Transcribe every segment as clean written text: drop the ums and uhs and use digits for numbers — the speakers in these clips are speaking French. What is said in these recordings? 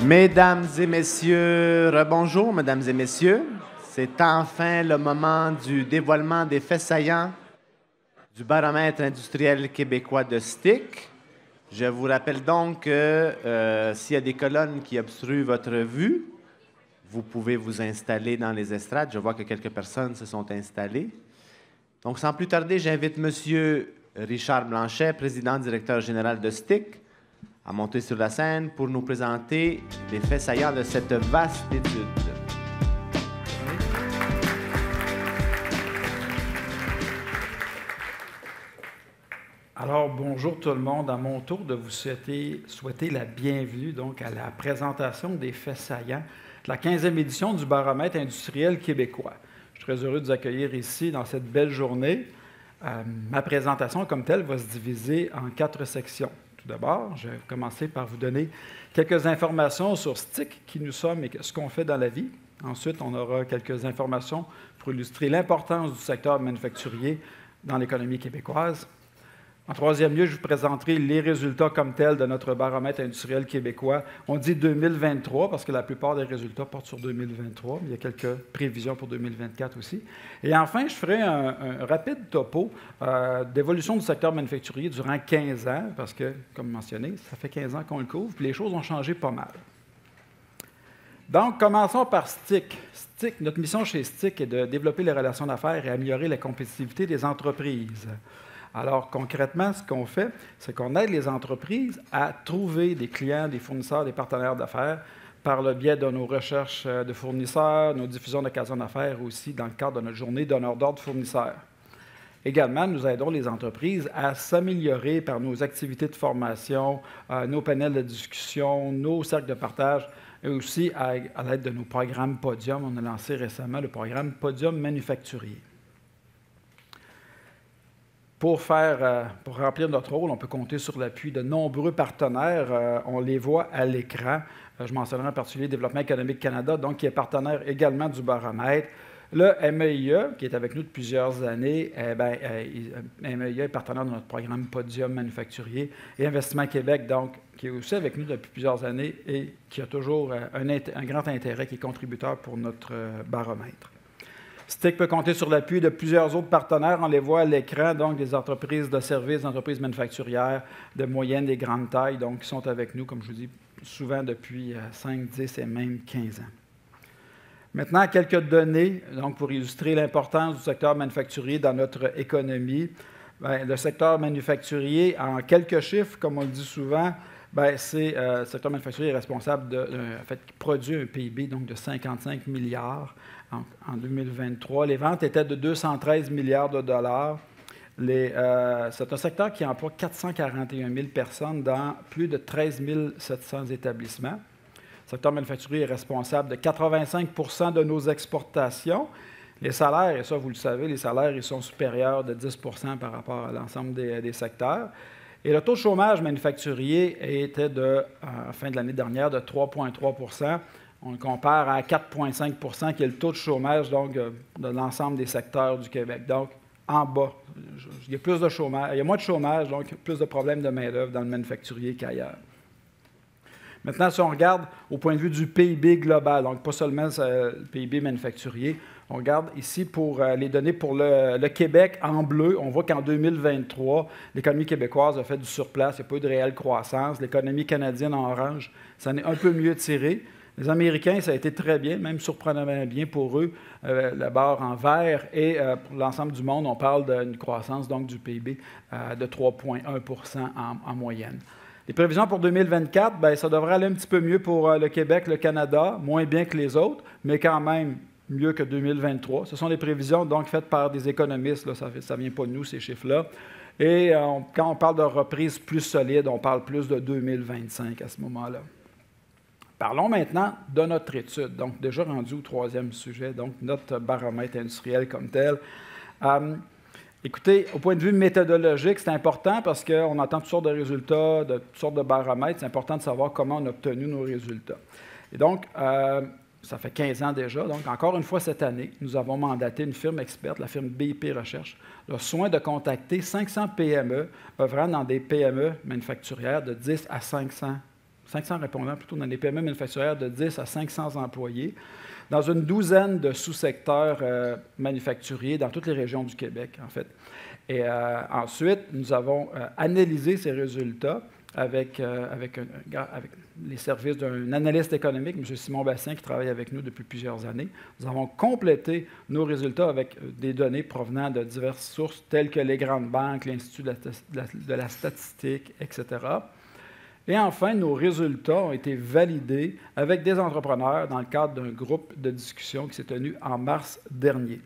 Mesdames et messieurs, rebonjour, mesdames et messieurs. C'est enfin le moment du dévoilement des faits saillants du baromètre industriel québécois de STIC. Je vous rappelle donc que s'il y a des colonnes qui obstruent votre vue, vous pouvez vous installer dans les estrades. Je vois que quelques personnes se sont installées. Donc, sans plus tarder, j'invite M. Richard Blanchet, président directeur général de STIC, à monter sur la scène pour nous présenter les faits saillants de cette vaste étude. Alors, bonjour tout le monde. À mon tour de vous souhaiter la bienvenue donc, à la présentation des faits saillants de la 15e édition du baromètre industriel québécois. Je suis très heureux de vous accueillir ici dans cette belle journée. Ma présentation comme telle va se diviser en 4 sections. Tout d'abord, je vais commencer par vous donner quelques informations sur STIC, qui nous sommes et ce qu'on fait dans la vie. Ensuite, on aura quelques informations pour illustrer l'importance du secteur manufacturier dans l'économie québécoise. En troisième lieu, je vous présenterai les résultats comme tels de notre baromètre industriel québécois. On dit 2023 parce que la plupart des résultats portent sur 2023, mais il y a quelques prévisions pour 2024 aussi. Et enfin, je ferai un rapide topo d'évolution du secteur manufacturier durant 15 ans, parce que, comme mentionné, ça fait 15 ans qu'on le couvre, puis les choses ont changé pas mal. Donc, commençons par STIC. Notre mission chez STIC est de développer les relations d'affaires et améliorer la compétitivité des entreprises. Alors, concrètement, ce qu'on fait, c'est qu'on aide les entreprises à trouver des clients, des fournisseurs, des partenaires d'affaires par le biais de nos recherches de fournisseurs, nos diffusions d'occasions d'affaires aussi dans le cadre de notre journée d'honneur d'ordre fournisseurs. Également, nous aidons les entreprises à s'améliorer par nos activités de formation, nos panels de discussion, nos cercles de partage et aussi à l'aide de nos programmes Podium. On a lancé récemment le programme Podium manufacturier. Pour remplir notre rôle, on peut compter sur l'appui de nombreux partenaires. On les voit à l'écran. Je mentionnerai en particulier Développement économique Canada, donc qui est partenaire également du baromètre. Le MEIE, qui est avec nous depuis plusieurs années, MEIE est partenaire de notre programme Podium manufacturier. Et Investissement Québec, donc, qui est aussi avec nous depuis plusieurs années et qui a toujours un grand intérêt, qui est contributeur pour notre baromètre. STIC peut compter sur l'appui de plusieurs autres partenaires. On les voit à l'écran, donc des entreprises de services, des entreprises manufacturières de moyenne et grande taille, donc qui sont avec nous, comme je vous dis, souvent depuis 5, 10 et même 15 ans. Maintenant, quelques données donc, pour illustrer l'importance du secteur manufacturier dans notre économie. Le secteur manufacturier, en quelques chiffres, comme on le dit souvent, le secteur manufacturier est responsable qui produit un PIB donc, de 55 milliards en 2023. Les ventes étaient de 213 milliards de dollars. C'est un secteur qui emploie 441 000 personnes dans plus de 13 700 établissements. Le secteur manufacturier est responsable de 85 % de nos exportations. Les salaires, et ça vous le savez, les salaires ils sont supérieurs de 10 % par rapport à l'ensemble des secteurs. Et le taux de chômage manufacturier était à la fin de l'année dernière de 3,3 %. On le compare à 4,5 % qui est le taux de chômage donc, de l'ensemble des secteurs du Québec. Donc, en bas, il y a plus de chômage, il y a moins de chômage, donc plus de problèmes de main-d'œuvre dans le manufacturier qu'ailleurs. Maintenant, si on regarde au point de vue du PIB global, donc pas seulement le PIB manufacturier, on regarde ici pour les données pour le Québec en bleu. On voit qu'en 2023, l'économie québécoise a fait du surplace, il n'y a pas eu de réelle croissance. L'économie canadienne en orange, ça en est un peu mieux tiré. Les Américains, ça a été très bien, même surprenamment bien pour eux, la barre en vert. Et pour l'ensemble du monde, on parle d'une croissance donc, du PIB de 3,1 % en moyenne. Les prévisions pour 2024, ça devrait aller un petit peu mieux pour le Québec, le Canada, moins bien que les autres, mais quand même mieux que 2023. Ce sont des prévisions donc faites par des économistes, là, ça ne vient pas de nous, ces chiffres-là. Et quand on parle de reprise plus solide, on parle plus de 2025 à ce moment-là. Parlons maintenant de notre étude, donc déjà rendu au 3e sujet, donc notre baromètre industriel comme tel. Écoutez, au point de vue méthodologique, c'est important parce qu'on entend toutes sortes de résultats, de toutes sortes de baromètres. C'est important de savoir comment on a obtenu nos résultats. Et donc, ça fait 15 ans déjà. Donc, encore une fois, cette année, nous avons mandaté une firme experte, la firme BIP Recherche, le soin de contacter 500 PME œuvrant dans des PME manufacturières de 10 à 500 500 répondants plutôt dans des PME manufacturières de 10 à 500 employés, dans une douzaine de sous-secteurs manufacturiers dans toutes les régions du Québec, en fait. Et ensuite, nous avons analysé ces résultats avec les services d'un analyste économique, M. Simon Bastien, qui travaille avec nous depuis plusieurs années. Nous avons complété nos résultats avec des données provenant de diverses sources, telles que les grandes banques, l'Institut de la statistique, etc. Et enfin, nos résultats ont été validés avec des entrepreneurs dans le cadre d'un groupe de discussion qui s'est tenu en mars dernier.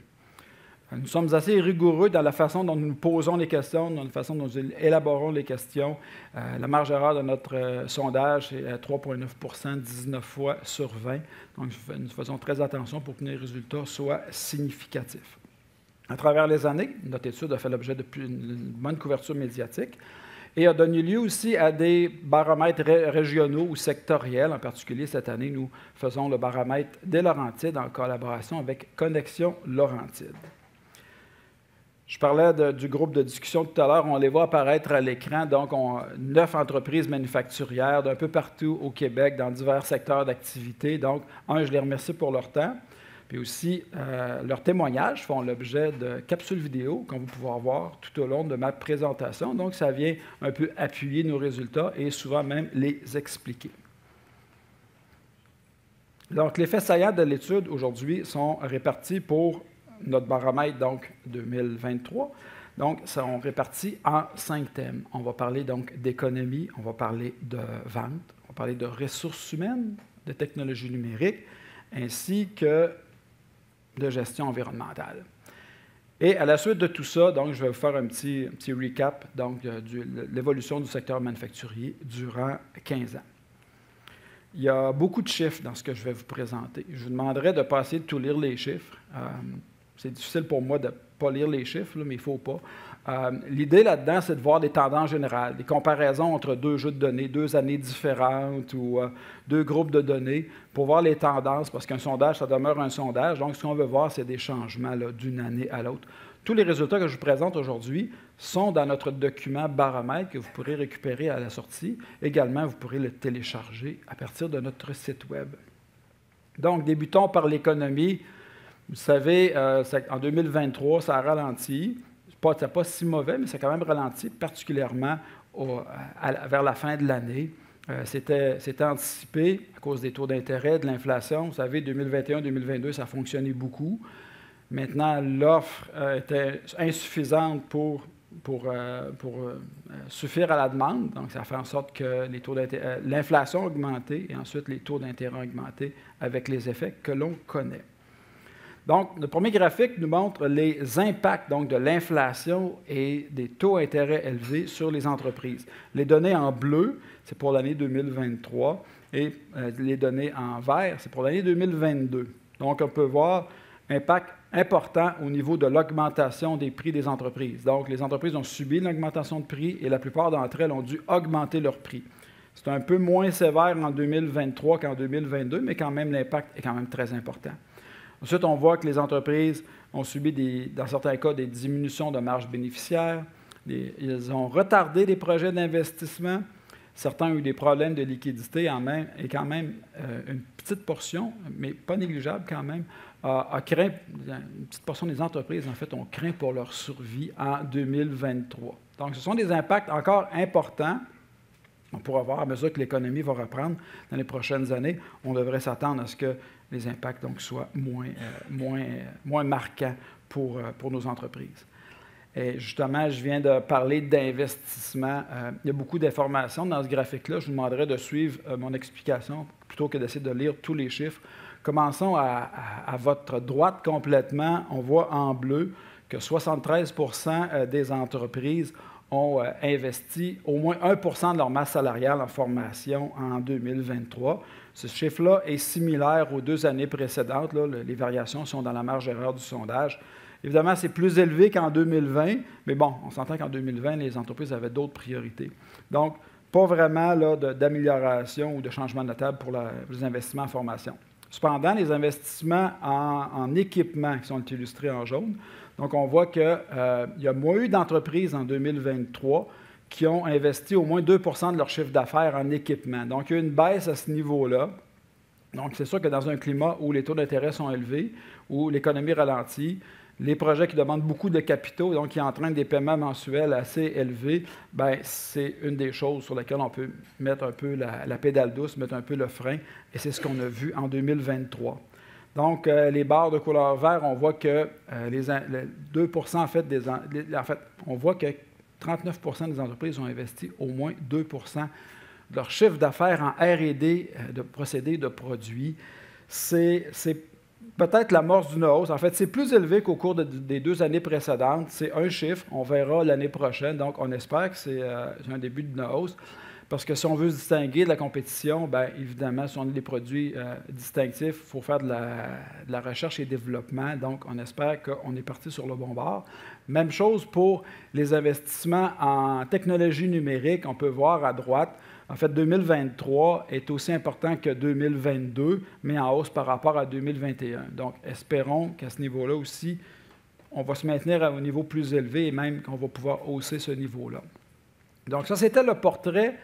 Nous sommes assez rigoureux dans la façon dont nous posons les questions, dans la façon dont nous élaborons les questions. La marge d'erreur de notre sondage est à 3,9 19 fois sur 20. Donc, nous faisons très attention pour que les résultats soient significatifs. À travers les années, notre étude a fait l'objet d'une bonne couverture médiatique et a donné lieu aussi à des baromètres régionaux ou sectoriels. En particulier, cette année, nous faisons le baromètre des Laurentides en collaboration avec Connexion Laurentide. Je parlais du groupe de discussion tout à l'heure. On les voit apparaître à l'écran. Donc, 9 entreprises manufacturières d'un peu partout au Québec, dans divers secteurs d'activité. Donc, je les remercie pour leur temps. Puis aussi, leurs témoignages font l'objet de capsules vidéo qu'on va pouvoir voir tout au long de ma présentation. Donc, ça vient un peu appuyer nos résultats et souvent même les expliquer. Donc, les faits saillants de l'étude aujourd'hui sont répartis pour notre baromètre, donc 2023. Donc, sont répartis en 5 thèmes. On va parler donc d'économie, on va parler de vente, on va parler de ressources humaines, de technologies numériques, ainsi que de gestion environnementale. Et à la suite de tout ça, donc, je vais vous faire un petit recap donc, de l'évolution du secteur manufacturier durant 15 ans. Il y a beaucoup de chiffres dans ce que je vais vous présenter. Je vous demanderai de ne pas essayer de tout lire les chiffres. C'est difficile pour moi de ne pas lire les chiffres, là, mais il ne faut pas. L'idée là-dedans, c'est de voir des tendances générales, des comparaisons entre 2 jeux de données, 2 années différentes ou 2 groupes de données pour voir les tendances, parce qu'un sondage, ça demeure un sondage. Donc, ce qu'on veut voir, c'est des changements d'une année à l'autre. Tous les résultats que je vous présente aujourd'hui sont dans notre document baromètre que vous pourrez récupérer à la sortie. Également, vous pourrez le télécharger à partir de notre site Web. Donc, débutons par l'économie. Vous savez, en 2023, ça a ralenti. Ce n'est pas si mauvais, mais ça a quand même ralenti, particulièrement vers la fin de l'année. C'était anticipé à cause des taux d'intérêt, de l'inflation. Vous savez, 2021-2022, ça a fonctionné beaucoup. Maintenant, l'offre était insuffisante pour suffire à la demande. Donc, ça fait en sorte que l'inflation a augmenté et ensuite les taux d'intérêt ont augmenté avec les effets que l'on connaît. Donc, le premier graphique nous montre les impacts donc, de l'inflation et des taux d'intérêt élevés sur les entreprises. Les données en bleu, c'est pour l'année 2023, et les données en vert, c'est pour l'année 2022. Donc, on peut voir impact important au niveau de l'augmentation des prix des entreprises. Donc, les entreprises ont subi une augmentation de prix et la plupart d'entre elles ont dû augmenter leurs prix. C'est un peu moins sévère en 2023 qu'en 2022, mais quand même, l'impact est quand même très important. Ensuite, on voit que les entreprises ont subi, dans certains cas, des diminutions de marge bénéficiaire. Ils ont retardé des projets d'investissement. Certains ont eu des problèmes de liquidité et quand même une petite portion, mais pas négligeable quand même, une petite portion des entreprises, en fait, ont craint pour leur survie en 2023. Donc, ce sont des impacts encore importants. On pourra voir à mesure que l'économie va reprendre dans les prochaines années. On devrait s'attendre à ce que les impacts donc, soient moins marquants pour nos entreprises. Et justement, je viens de parler d'investissement. Il y a beaucoup d'informations dans ce graphique-là. Je vous demanderai de suivre mon explication plutôt que d'essayer de lire tous les chiffres. Commençons à votre droite complètement. On voit en bleu que 73 % des entreprises ont investi au moins 1 % de leur masse salariale en formation en 2023. Ce chiffre-là est similaire aux 2 années précédentes. Là, les variations sont dans la marge d'erreur du sondage. Évidemment, c'est plus élevé qu'en 2020, mais bon, on s'entend qu'en 2020, les entreprises avaient d'autres priorités. Donc, pas vraiment d'amélioration ou de changement notable pour les investissements en formation. Cependant, les investissements en équipement qui sont illustrés en jaune, donc on voit qu'il y a moins eu d'entreprises en 2023 qui ont investi au moins 2 % de leur chiffre d'affaires en équipement. Donc, il y a une baisse à ce niveau-là. Donc, c'est sûr que dans un climat où les taux d'intérêt sont élevés, où l'économie ralentit, les projets qui demandent beaucoup de capitaux, donc qui entraînent des paiements mensuels assez élevés, bien, c'est une des choses sur lesquelles on peut mettre un peu la pédale douce, mettre un peu le frein, et c'est ce qu'on a vu en 2023. Donc, les barres de couleur vert, on voit que les 2 % en fait, on voit que 39 % des entreprises ont investi au moins 2 % de leur chiffre d'affaires en R&D de procédés, de produits. C'est peut-être l'amorce d'une hausse. En fait, c'est plus élevé qu'au cours des 2 années précédentes. C'est un chiffre. On verra l'année prochaine. Donc, on espère que c'est un début d'une hausse. Parce que si on veut se distinguer de la compétition, bien évidemment, si on a des produits distinctifs, il faut faire de la recherche et développement. Donc, on espère qu'on est parti sur le bon bord. Même chose pour les investissements en technologie numérique. On peut voir à droite, en fait, 2023 est aussi important que 2022, mais en hausse par rapport à 2021. Donc, espérons qu'à ce niveau-là aussi, on va se maintenir à un niveau plus élevé et même qu'on va pouvoir hausser ce niveau-là. Donc, ça, c'était le portrait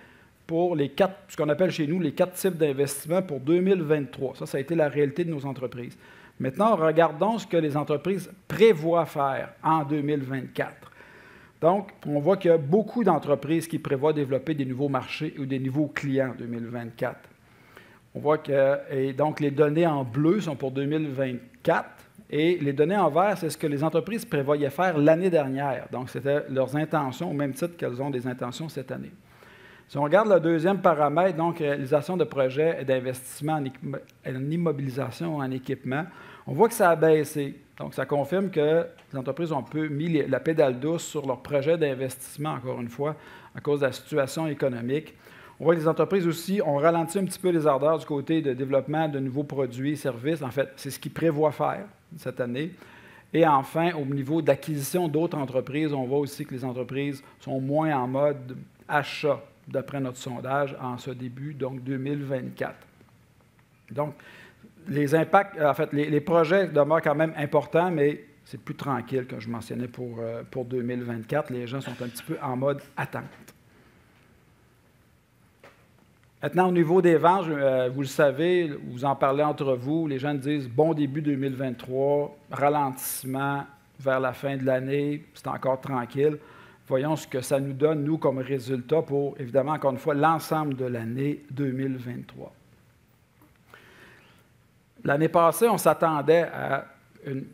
pour ce qu'on appelle chez nous les 4 types d'investissements pour 2023. Ça a été la réalité de nos entreprises. Maintenant, regardons ce que les entreprises prévoient faire en 2024. Donc, on voit qu'il y a beaucoup d'entreprises qui prévoient développer des nouveaux marchés ou des nouveaux clients en 2024. On voit que donc les données en bleu sont pour 2024 et les données en vert, c'est ce que les entreprises prévoyaient faire l'année dernière. Donc, c'était leurs intentions au même titre qu'elles ont des intentions cette année. Si on regarde le deuxième paramètre, donc réalisation de projets d'investissement en immobilisation ou en équipement, on voit que ça a baissé. Donc, ça confirme que les entreprises ont un peu mis la pédale douce sur leurs projets d'investissement, encore une fois, à cause de la situation économique. On voit que les entreprises aussi ont ralenti un petit peu les ardeurs du côté de développement de nouveaux produits et services. En fait, c'est ce qu'ils prévoient faire cette année. Et enfin, au niveau d'acquisition d'autres entreprises, on voit aussi que les entreprises sont moins en mode achat, d'après notre sondage, en ce début, donc 2024. Donc, les impacts, en fait, les projets demeurent quand même importants, mais c'est plus tranquille, comme je mentionnais, pour 2024. Les gens sont un petit peu en mode attente. Maintenant, au niveau des ventes, vous le savez, vous en parlez entre vous, les gens disent « bon début 2023, ralentissement vers la fin de l'année, c'est encore tranquille ». Voyons ce que ça nous donne, nous, comme résultat pour, évidemment, encore une fois, l'ensemble de l'année 2023. L'année passée, on s'attendait à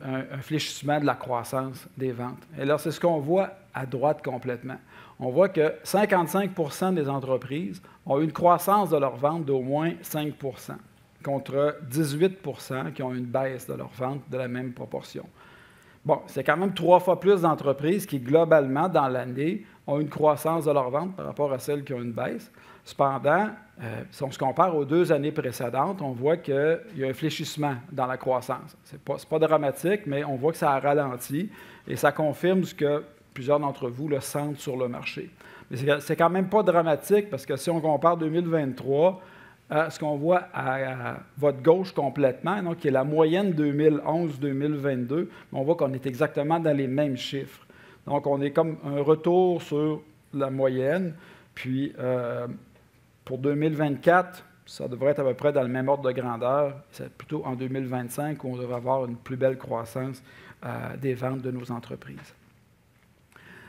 un fléchissement de la croissance des ventes. Et là, c'est ce qu'on voit à droite complètement. On voit que 55 % des entreprises ont eu une croissance de leurs ventes d'au moins 5 % contre 18 % qui ont eu une baisse de leurs ventes de la même proportion. Bon, c'est quand même 3 fois plus d'entreprises qui, globalement, dans l'année, ont une croissance de leurs ventes par rapport à celles qui ont une baisse. Cependant, si on se compare aux 2 années précédentes, on voit qu'il y a un fléchissement dans la croissance. Ce n'est pas dramatique, mais on voit que ça a ralenti et ça confirme ce que plusieurs d'entre vous le sentent sur le marché. Mais c'est quand même pas dramatique parce que si on compare 2023 à ce qu'on voit à votre gauche complètement, donc qui est la moyenne 2011-2022, on voit qu'on est exactement dans les mêmes chiffres. Donc, on est comme un retour sur la moyenne. Puis, pour 2024, ça devrait être à peu près dans le même ordre de grandeur. C'est plutôt en 2025 où on devrait avoir une plus belle croissance des ventes de nos entreprises.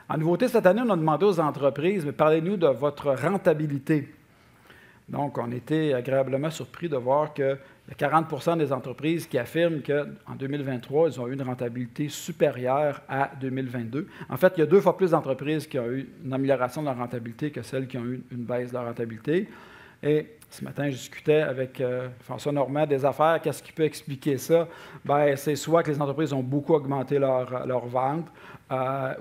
En nouveauté, cette année, on a demandé aux entreprises, mais parlez-nous de votre rentabilité. Donc, on était agréablement surpris de voir qu'il y a 40 % des entreprises qui affirment qu'en 2023, ils ont eu une rentabilité supérieure à 2022. En fait, il y a 2 fois plus d'entreprises qui ont eu une amélioration de leur rentabilité que celles qui ont eu une baisse de leur rentabilité. Et ce matin, je discutais avec François Normand des affaires. Qu'est-ce qui peut expliquer ça? Bien, c'est soit que les entreprises ont beaucoup augmenté leurs ventes,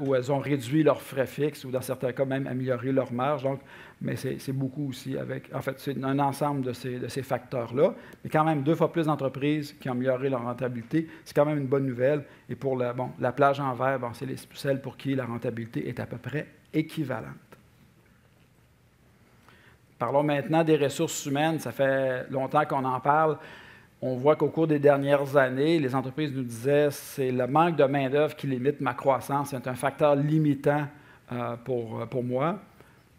ou elles ont réduit leurs frais fixes, ou dans certains cas même amélioré leur marge. Donc, mais c'est beaucoup aussi en fait, c'est un ensemble de ces facteurs-là. Mais quand même, 2 fois plus d'entreprises qui ont amélioré leur rentabilité, c'est quand même une bonne nouvelle. Et pour la plage en vert, c'est celles pour qui la rentabilité est à peu près équivalente. Parlons maintenant des ressources humaines. Ça fait longtemps qu'on en parle. On voit qu'au cours des dernières années, les entreprises nous disaient que c'est le manque de main-d'œuvre qui limite ma croissance. C'est un facteur limitant pour moi.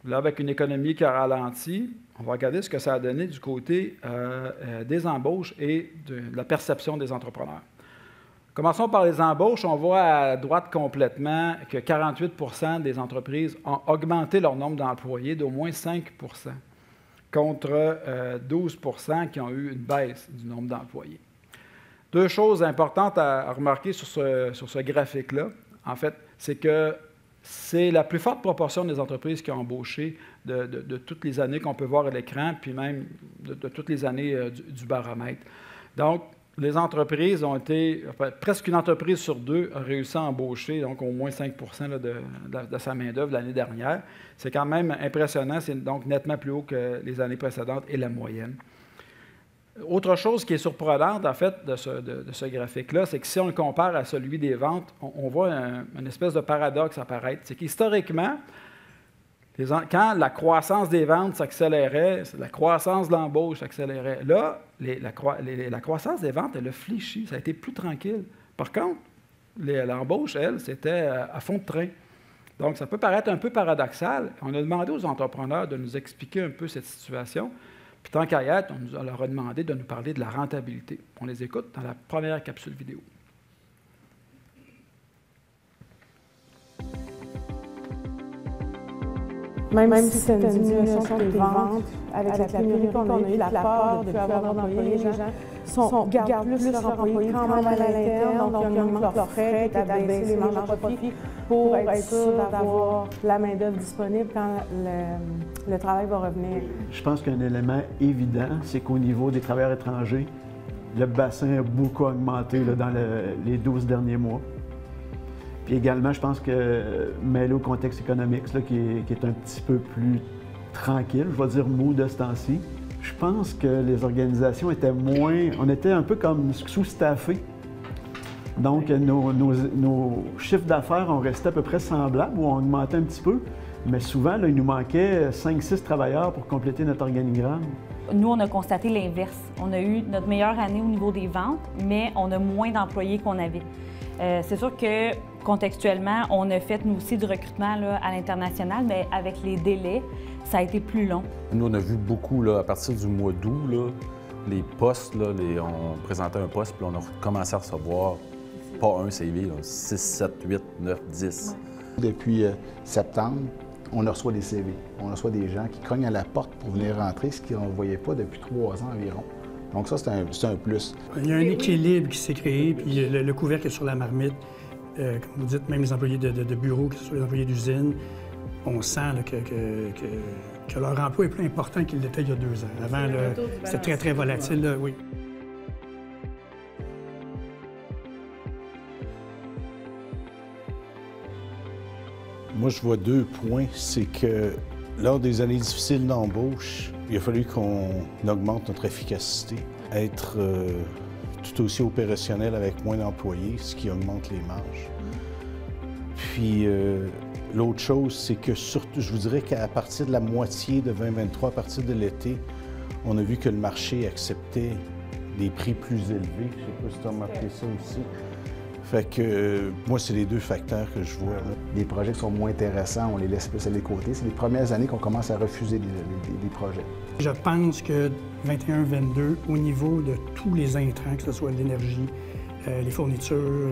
Là, avec une économie qui a ralenti, on va regarder ce que ça a donné du côté des embauches et de la perception des entrepreneurs. Commençons par les embauches. On voit à droite complètement que 48 des entreprises ont augmenté leur nombre d'employés d'au moins 5 contre 12 qui ont eu une baisse du nombre d'employés. Deux choses importantes à remarquer sur ce graphique-là, en fait, c'est que c'est la plus forte proportion des entreprises qui ont embauché de toutes les années qu'on peut voir à l'écran, puis même de toutes les années du baromètre. Donc, les entreprises ont été, enfin, presque une entreprise sur deux a réussi à embaucher, donc au moins 5 de sa main-d'œuvre l'année dernière. C'est quand même impressionnant, c'est donc nettement plus haut que les années précédentes et la moyenne. Autre chose qui est surprenante, en fait, de ce graphique-là, c'est que si on le compare à celui des ventes, on voit une espèce de paradoxe apparaître. C'est qu'historiquement, quand la croissance des ventes s'accélérait, la croissance de l'embauche s'accélérait. Là, la croissance des ventes, elle a fléchi, ça a été plus tranquille. Par contre, l'embauche, elle, c'était à fond de train. Donc, ça peut paraître un peu paradoxal. On a demandé aux entrepreneurs de nous expliquer un peu cette situation. Puis tant qu'à y être, on leur a demandé de nous parler de la rentabilité. On les écoute dans la première capsule vidéo. Même si c'est une diminution des ventes, avec la pénurie qu'on a eue, la peur de ne plus avoir d'employés, les gens gardent plus leurs employés quand même à l'interne, donc ils augmentent leurs frais, qui est à baisser les marges de profit pour être sûr d'avoir la main-d'œuvre disponible quand le travail va revenir. Je pense qu'un élément évident, c'est qu'au niveau des travailleurs étrangers, le bassin a beaucoup augmenté là, dans les 12 derniers mois. Puis également, je pense que mêlé au contexte économique, là, qui est un petit peu plus tranquille, je vais dire mou de ce temps-ci, je pense que les organisations étaient moins... On était un peu comme sous-staffés. Donc, nos chiffres d'affaires ont resté à peu près semblables ou ont augmenté un petit peu, mais souvent, là, il nous manquait 5-6 travailleurs pour compléter notre organigramme. Nous, on a constaté l'inverse. On a eu notre meilleure année au niveau des ventes, mais on a moins d'employés qu'on avait. C'est sûr que, contextuellement, on a fait, nous aussi, du recrutement là, à l'international, mais avec les délais, ça a été plus long. Nous, on a vu beaucoup, là, à partir du mois d'août, là, les postes, là, on présentait un poste, puis on a commencé à recevoir, pas un CV, là, 6, 7, 8, 9, 10. Depuis septembre, on reçoit des CV. On reçoit des gens qui cognent à la porte pour venir rentrer, ce qu'on ne voyait pas depuis 3 ans environ. Donc ça, c'est un plus. Il y a un équilibre qui s'est créé, puis le couvercle est sur la marmite. Comme vous dites, même les employés de bureau, que ce soit les employés d'usine, on sent là, que leur emploi est plus important qu'il l'était il y a 2 ans. Avant, c'était très, très volatile, là, oui. Moi, je vois 2 points. C'est que lors des années difficiles d'embauche, il a fallu qu'on augmente notre efficacité, être tout aussi opérationnel avec moins d'employés, ce qui augmente les marges. Puis l'autre chose, c'est que surtout, je vous dirais qu'à partir de la moitié de 2023, à partir de l'été, on a vu que le marché acceptait des prix plus élevés. Je ne sais pas si tu as remarqué ça aussi. Fait que moi, c'est les 2 facteurs que je vois. Là. Les projets qui sont moins intéressants, on les laisse plus de côté. C'est les premières années qu'on commence à refuser des projets. Je pense que 21-22, au niveau de tous les intrants, que ce soit l'énergie, les fournitures,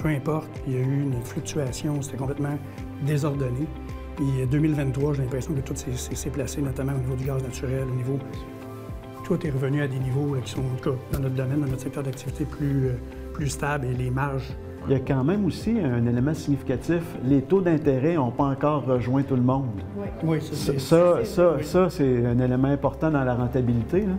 peu importe, il y a eu une fluctuation, c'était complètement désordonné. Puis 2023, j'ai l'impression que tout s'est placé, notamment au niveau du gaz naturel, au niveau... Tout est revenu à des niveaux là, qui sont, en tout cas, dans notre domaine, dans notre secteur d'activité, plus stables et les marges. Il y a quand même aussi un élément significatif. Les taux d'intérêt n'ont pas encore rejoint tout le monde. Oui, ça, c'est un élément important dans la rentabilité. Là.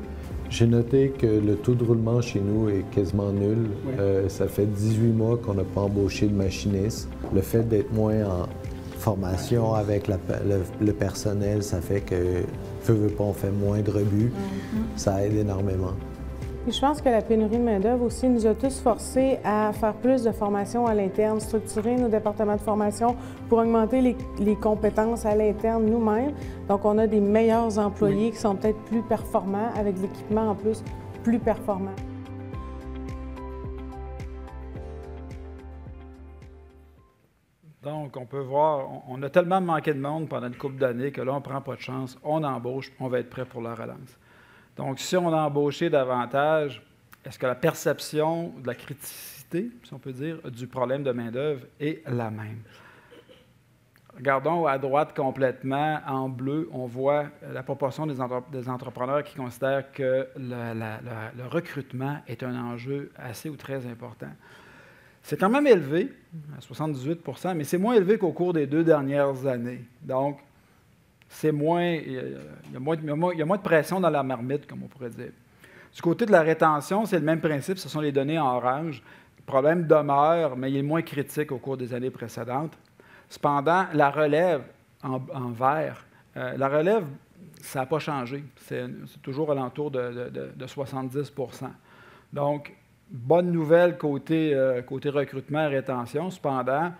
J'ai noté que le taux de roulement chez nous est quasiment nul. Oui. Ça fait 18 mois qu'on n'a pas embauché de machiniste. Le fait d'être moins en formation avec le personnel, ça fait que, veut pas, on fait moins de rebuts. Ça aide énormément. Puis je pense que la pénurie de main-d'œuvre aussi nous a tous forcés à faire plus de formation à l'interne, structurer nos départements de formation pour augmenter les compétences à l'interne nous-mêmes. Donc, on a des meilleurs employés qui sont peut-être plus performants, avec de l'équipement en plus plus performant. Donc, on peut voir, on a tellement manqué de monde pendant une couple d'années que là, on ne prend pas de chance, on embauche, on va être prêt pour la relance. Donc, si on a embauché davantage, est-ce que la perception de la criticité, si on peut dire, du problème de main-d'œuvre est la même? Regardons à droite complètement, en bleu, on voit la proportion des entrepreneurs qui considèrent que le recrutement est un enjeu assez ou très important. C'est quand même élevé, à 78 %, mais c'est moins élevé qu'au cours des 2 dernières années. Donc, c'est moins, il y a moins de pression dans la marmite, comme on pourrait dire. Du côté de la rétention, c'est le même principe, ce sont les données en orange. Le problème demeure, mais il est moins critique au cours des années précédentes. Cependant, la relève en vert, la relève, ça n'a pas changé. C'est toujours alentour de 70 %. Donc, bonne nouvelle côté recrutement et rétention. Cependant,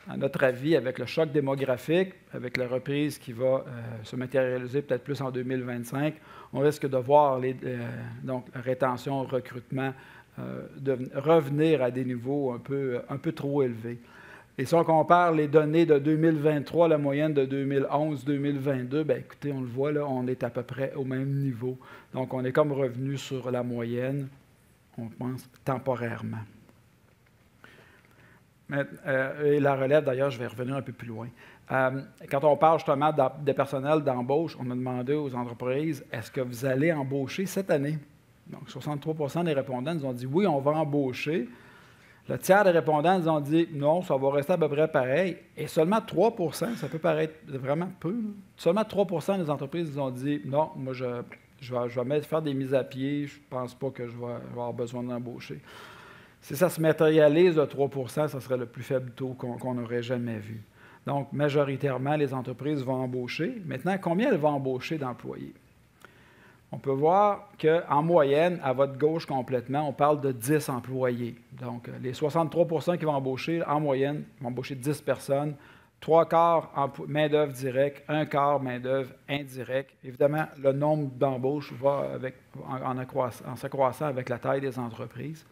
à notre avis, avec le choc démographique, avec la reprise qui va se matérialiser peut-être plus en 2025, on risque de voir donc, la rétention, le recrutement revenir à des niveaux un peu trop élevés. Et si on compare les données de 2023 à la moyenne de 2011-2022, bien écoutez, on le voit, là, on est à peu près au même niveau. Donc, on est comme revenu sur la moyenne, on pense, temporairement. Et la relève, d'ailleurs, je vais revenir un peu plus loin. Quand on parle justement des personnels d'embauche, on a demandé aux entreprises, est-ce que vous allez embaucher cette année? Donc, 63 % des répondants nous ont dit, oui, on va embaucher. Le tiers des répondants nous ont dit, non, ça va rester à peu près pareil. Et seulement 3 %, ça peut paraître vraiment peu, là. Seulement 3 % des entreprises nous ont dit, non, moi, je vais faire des mises à pied, je ne pense pas que je vais avoir besoin d'embaucher. Si ça se matérialise de 3 %, ça serait le plus faible taux qu'on n'aurait jamais vu. Donc, majoritairement, les entreprises vont embaucher. Maintenant, combien elles vont embaucher d'employés? On peut voir qu'en moyenne, à votre gauche complètement, on parle de 10 employés. Donc, les 63 % qui vont embaucher, en moyenne, vont embaucher 10 personnes, 3/4 main-d'œuvre directe, 1/4 main-d'œuvre indirecte. Évidemment, le nombre d'embauches va en s'accroissant avec la taille des entreprises.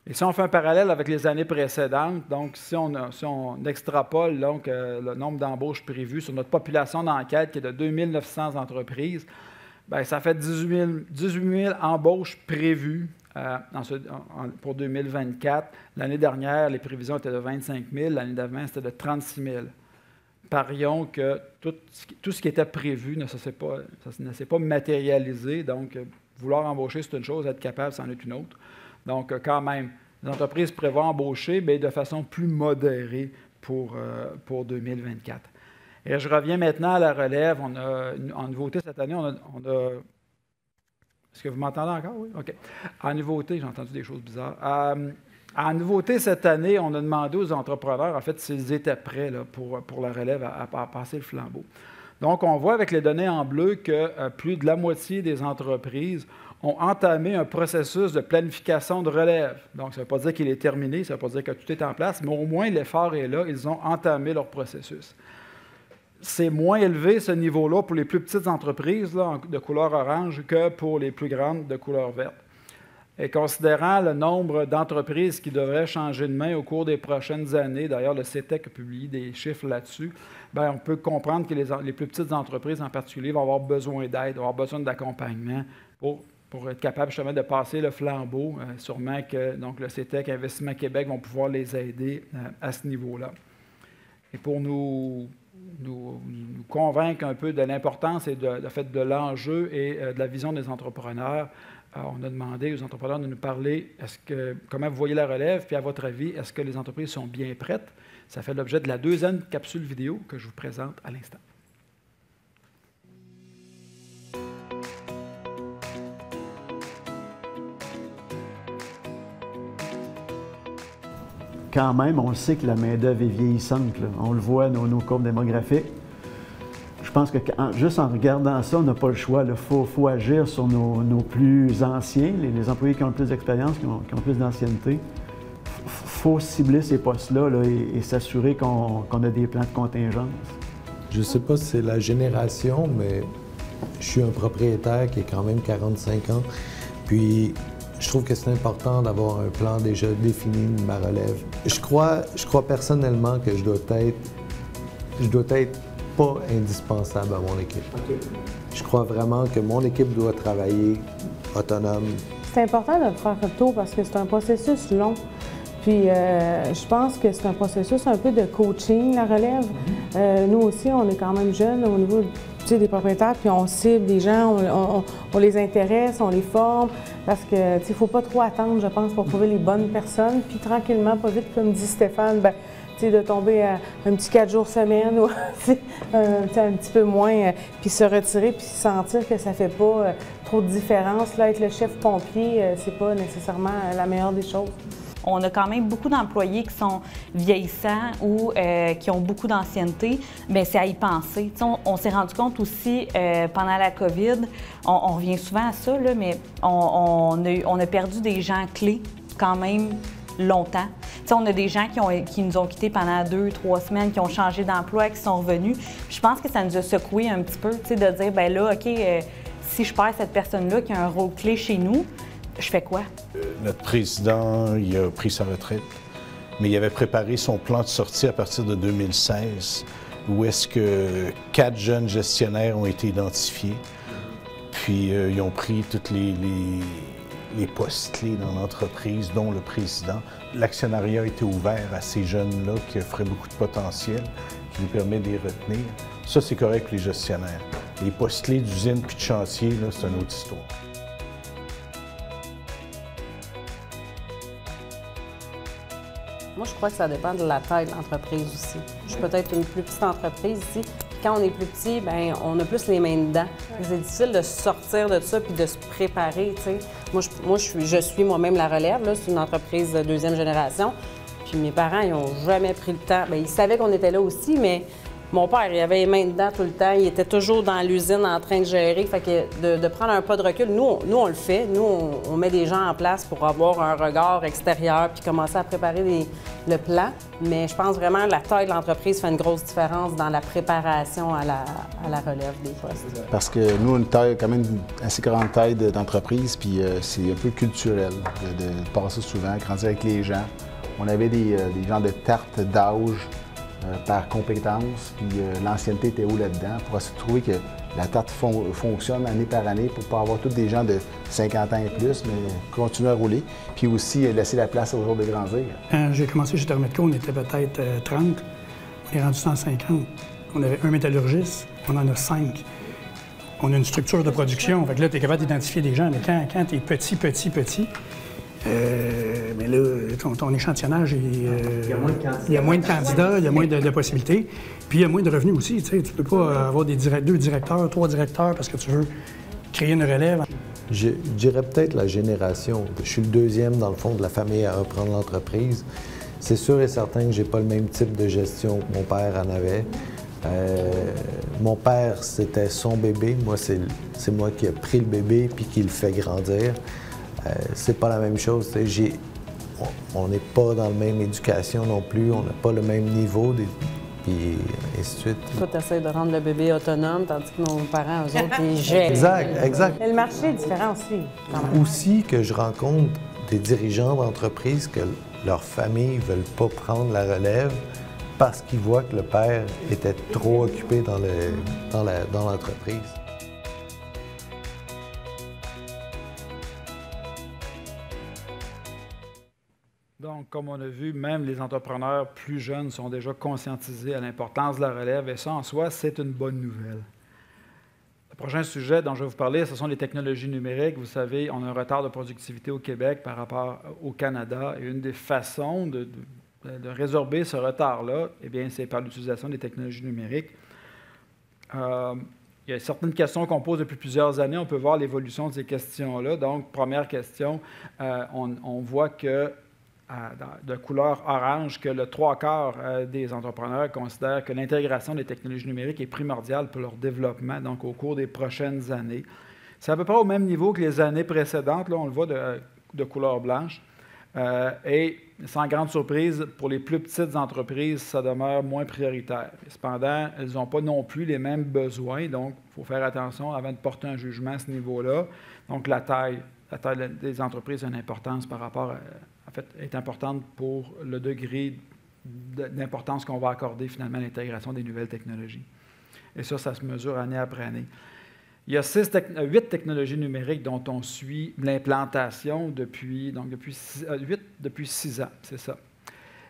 Et si on fait un parallèle avec les années précédentes, donc si on extrapole donc, le nombre d'embauches prévues sur notre population d'enquête qui est de 2900 entreprises, bien, ça fait 18 000 embauches prévues pour 2024. L'année dernière, les prévisions étaient de 25 000. L'année d'avant, c'était de 36 000. Parions que tout ce qui était prévu ne s'est pas matérialisé. Donc, vouloir embaucher, c'est une chose, être capable, c'en est une autre. Donc, quand même, les entreprises prévoient embaucher, mais de façon plus modérée pour 2024. Et je reviens maintenant à la relève. On a, en nouveauté cette année, on a est-ce que vous m'entendez encore? Oui? OK. En nouveauté, j'ai entendu des choses bizarres. En nouveauté, cette année, on a demandé aux entrepreneurs, en fait, s'ils étaient prêts là, pour la relève à passer le flambeau. Donc, on voit avec les données en bleu que plus de la moitié des entreprises ont entamé un processus de planification de relève. Donc, ça ne veut pas dire qu'il est terminé, ça ne veut pas dire que tout est en place, mais au moins l'effort est là, ils ont entamé leur processus. C'est moins élevé, ce niveau-là, pour les plus petites entreprises là, de couleur orange que pour les plus grandes de couleur verte. Et considérant le nombre d'entreprises qui devraient changer de main au cours des prochaines années, d'ailleurs, le CETEC a publié des chiffres là-dessus, bien, on peut comprendre que les plus petites entreprises en particulier vont avoir besoin d'aide, vont avoir besoin d'accompagnement pour être capables justement de passer le flambeau. Sûrement que donc, le CETEC, Investissement Québec vont pouvoir les aider à ce niveau-là. Et pour nous convaincre un peu de l'importance et de l'enjeu et de la vision des entrepreneurs, on a demandé aux entrepreneurs de nous parler comment vous voyez la relève, puis à votre avis, est-ce que les entreprises sont bien prêtes? Ça fait l'objet de la deuxième capsule vidéo que je vous présente à l'instant. Quand même, on sait que la main-d'œuvre est vieillissante, là. On le voit dans nos courbes démographiques. Je pense que juste en regardant ça, on n'a pas le choix. Il faut agir sur nos plus anciens, les employés qui ont le plus d'expérience, qui ont plus d'ancienneté. Il faut cibler ces postes-là là, et s'assurer qu'on a des plans de contingence. Je ne sais pas si c'est la génération, mais je suis un propriétaire qui a quand même 45 ans. Puis, Je trouve que c'est important d'avoir un plan déjà défini de ma relève. Je crois personnellement que je dois être pas indispensable à mon équipe. Je crois vraiment que mon équipe doit travailler autonome. C'est important de le faire tôt parce que c'est un processus long. Puis je pense que c'est un processus un peu de coaching, la relève. Nous aussi, on est quand même jeunes au niveau des propriétaires, puis on cible des gens, on les intéresse, on les forme, parce que il ne faut pas trop attendre, je pense, pour trouver les bonnes personnes. Puis tranquillement, pas vite, comme dit Stéphane, ben, de tomber à un petit 4 jours semaine ou un petit peu moins, puis se retirer, puis sentir que ça ne fait pas trop de différence. Là, être le chef pompier, c'est pas nécessairement la meilleure des choses. On a quand même beaucoup d'employés qui sont vieillissants ou qui ont beaucoup d'ancienneté. Bien, c'est à y penser. On s'est rendu compte aussi pendant la COVID, on revient souvent à ça, là, mais on a perdu des gens clés quand même longtemps. T'sais, on a des gens qui nous ont quittés pendant 2-3 semaines, qui ont changé d'emploi, qui sont revenus. Puis je pense que ça nous a secoué un petit peu, de dire, bien là, OK, si je perds cette personne-là qui a un rôle clé chez nous, je fais quoi? Notre président, il a pris sa retraite, mais il avait préparé son plan de sortie à partir de 2016, où est-ce que 4 jeunes gestionnaires ont été identifiés. Puis ils ont pris tous les postes clés dans l'entreprise, dont le président. L'actionnariat a été ouvert à ces jeunes-là qui offraient beaucoup de potentiel, qui nous permet de les retenir. Ça, c'est correct pour les gestionnaires. Les postes clés d'usine puis de chantier, là, c'est une autre histoire. Moi, je crois que ça dépend de la taille de l'entreprise aussi. Je suis peut-être une plus petite entreprise ici. Puis quand on est plus petit, bien, on a plus les mains dedans. C'est difficile de sortir de ça puis de se préparer, tu sais. Moi, je suis moi-même la relève, là. C'est une entreprise de 2e génération. Puis mes parents, ils n'ont jamais pris le temps. Bien, ils savaient qu'on était là aussi, mais mon père, il avait les mains dedans tout le temps. Il était toujours dans l'usine en train de gérer. Fait que de prendre un pas de recul, nous, on le fait. Nous, on met des gens en place pour avoir un regard extérieur puis commencer à préparer le plan. Mais je pense vraiment que la taille de l'entreprise fait une grosse différence dans la préparation à la relève des postes. Parce que nous, une taille, quand même une assez grande taille d'entreprise, puis c'est un peu culturel de passer souvent, grandir avec les gens. On avait des gens de tarte d'âge par compétence, puis l'ancienneté était où là-dedans, pour se trouver que la tarte fonctionne année par année pour ne pas avoir tous des gens de 50 ans et plus, mais continuer à rouler, puis aussi laisser la place aux autres de grandir. Quand j'ai commencé chez Thermetco, on était peut-être 30, on est rendu 150. On avait un métallurgiste, on en a 5. On a une structure de production, fait que là, tu es capable d'identifier des gens, mais quand tu es petit, mais là, ton échantillonnage, il y a moins de candidats, il y a moins de possibilités, puis il y a moins de revenus aussi. Tu ne peux pas avoir 2 directeurs, 3 directeurs parce que tu veux créer une relève. Je dirais peut-être la génération. Je suis le 2e, dans le fond, de la famille à reprendre l'entreprise. C'est sûr et certain que j'ai pas le même type de gestion que mon père en avait. Mon père, c'était son bébé. Moi, c'est moi qui ai pris le bébé puis qui le fait grandir. C'est pas la même chose. On n'est pas dans la même éducation non plus, on n'a pas le même niveau, puis ainsi de suite. Toi, tu essaies de rendre le bébé autonome, tandis que nos parents, eux autres, ils gèrent. Exact. Mais le marché est différent aussi. Aussi que je rencontre des dirigeants d'entreprise que leur famille ne veulent pas prendre la relève parce qu'ils voient que le père était trop occupé dans l'entreprise. Donc, comme on a vu, même les entrepreneurs plus jeunes sont déjà conscientisés à l'importance de la relève, et ça, en soi, c'est une bonne nouvelle. Le prochain sujet dont je vais vous parler, ce sont les technologies numériques. Vous savez, on a un retard de productivité au Québec par rapport au Canada, et une des façons de résorber ce retard-là, eh bien, c'est par l'utilisation des technologies numériques. Il y a certaines questions qu'on pose depuis plusieurs années. On peut voir l'évolution de ces questions-là. Donc, première question, on voit que de couleur orange, que le 3/4 des entrepreneurs considèrent que l'intégration des technologies numériques est primordiale pour leur développement, donc au cours des prochaines années. C'est à peu près au même niveau que les années précédentes. Là, on le voit de couleur blanche. Et sans grande surprise, pour les plus petites entreprises, ça demeure moins prioritaire. Cependant, elles n'ont pas non plus les mêmes besoins, donc il faut faire attention avant de porter un jugement à ce niveau-là. Donc, la taille la taille des entreprises a une importance par rapport à, en fait, est importante pour le degré d'importance qu'on va accorder finalement à l'intégration des nouvelles technologies. Et ça se mesure année après année. Il y a 8 technologies numériques dont on suit l'implantation depuis 6 ans, c'est ça.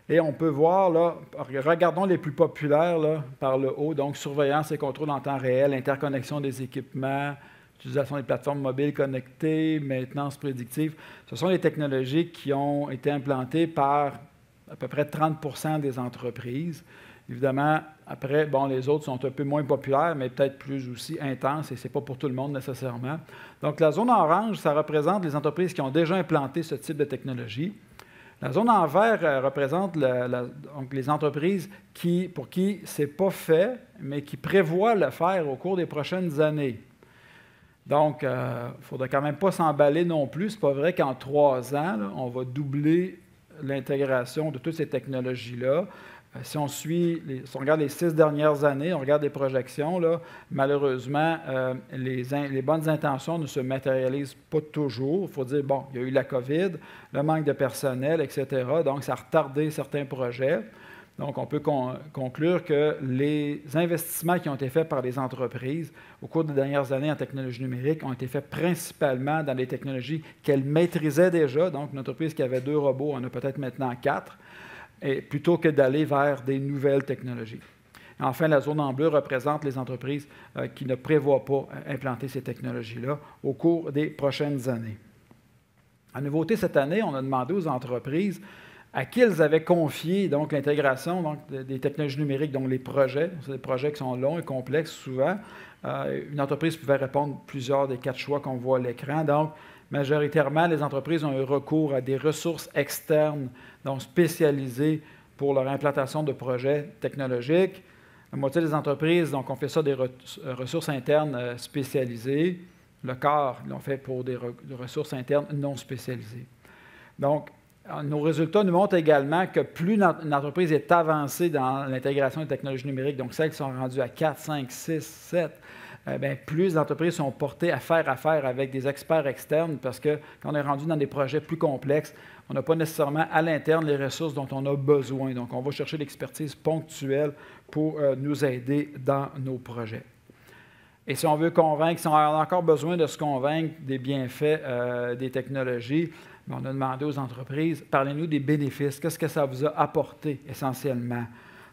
Et on peut voir, là, regardons les plus populaires là, par le haut, donc surveillance et contrôle en temps réel, interconnexion des équipements, utilisation des plateformes mobiles connectées, maintenance prédictive. Ce sont les technologies qui ont été implantées par à peu près 30 des entreprises. Évidemment, après, bon, les autres sont un peu moins populaires, mais peut-être plus aussi intenses, et ce n'est pas pour tout le monde nécessairement. Donc, la zone orange, ça représente les entreprises qui ont déjà implanté ce type de technologie. La zone en vert représente donc les entreprises pour qui ce n'est pas fait, mais qui prévoient le faire au cours des prochaines années. Donc, il ne faudrait quand même pas s'emballer non plus. Ce n'est pas vrai qu'en 3 ans, là, on va doubler l'intégration de toutes ces technologies-là. Si on regarde les 6 dernières années, on regarde les projections, là, malheureusement, les bonnes intentions ne se matérialisent pas toujours. Il faut dire, bon, il y a eu la COVID, le manque de personnel, etc. Donc, ça a retardé certains projets. Donc, on peut conclure que les investissements qui ont été faits par les entreprises au cours des dernières années en technologie numérique ont été faits principalement dans les technologies qu'elles maîtrisaient déjà. Donc, une entreprise qui avait 2 robots en a peut-être maintenant 4. Et plutôt que d'aller vers des nouvelles technologies. Enfin, la zone en bleu représente les entreprises qui ne prévoient pas implanter ces technologies-là au cours des prochaines années. En nouveauté, cette année, on a demandé aux entreprises à qui elles avaient confié donc l'intégration des technologies numériques, dont les projets. C'est des projets qui sont longs et complexes souvent. Une entreprise pouvait répondre plusieurs des 4 choix qu'on voit à l'écran. Donc, majoritairement, les entreprises ont eu recours à des ressources externes, donc spécialisées pour leur implantation de projets technologiques. La moitié des entreprises donc, ont fait ça des ressources internes spécialisées. Le quart l'ont fait pour des ressources internes non spécialisées. Donc, nos résultats nous montrent également que plus une entreprise est avancée dans l'intégration des technologies numériques, donc celles qui sont rendues à 4, 5, 6, 7, plus les entreprises sont portées à faire affaire avec des experts externes parce que quand on est rendu dans des projets plus complexes, on n'a pas nécessairement à l'interne les ressources dont on a besoin. Donc, on va chercher l'expertise ponctuelle pour nous aider dans nos projets. Et si on veut convaincre, si on a encore besoin de se convaincre des bienfaits des technologies, on a demandé aux entreprises, parlez-nous des bénéfices. Qu'est-ce que ça vous a apporté essentiellement?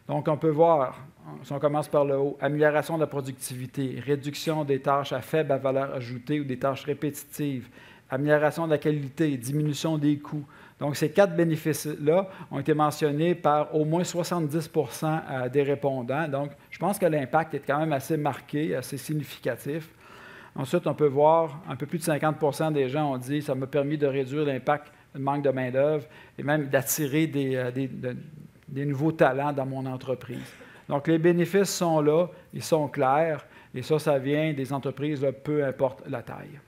Donc, on peut voir, si on commence par le haut, amélioration de la productivité, réduction des tâches à faible valeur ajoutée ou des tâches répétitives, amélioration de la qualité, diminution des coûts. Donc, ces 4 bénéfices-là ont été mentionnés par au moins 70 des répondants. Donc, je pense que l'impact est quand même assez marqué, assez significatif. Ensuite, on peut voir, un peu plus de 50 des gens ont dit « ça m'a permis de réduire l'impact du manque de main-d'œuvre et même d'attirer des nouveaux talents dans mon entreprise. » Donc, les bénéfices sont là, ils sont clairs, et ça vient des entreprises, là, peu importe la taille.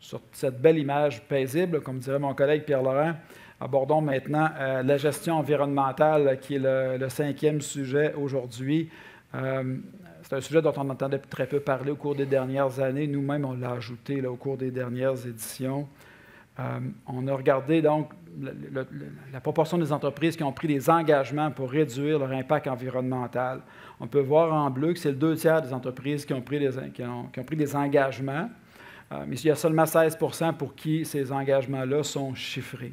Sur cette belle image paisible, comme dirait mon collègue Pierre-Laurent, abordons maintenant la gestion environnementale, qui est le 5e sujet aujourd'hui. C'est un sujet dont on entendait très peu parler au cours des dernières années. Nous-mêmes, on l'a ajouté là, au cours des dernières éditions. On a regardé donc la proportion des entreprises qui ont pris des engagements pour réduire leur impact environnemental. On peut voir en bleu que c'est le 2/3 des entreprises qui ont pris des engagements, mais il y a seulement 16 pour qui ces engagements-là sont chiffrés.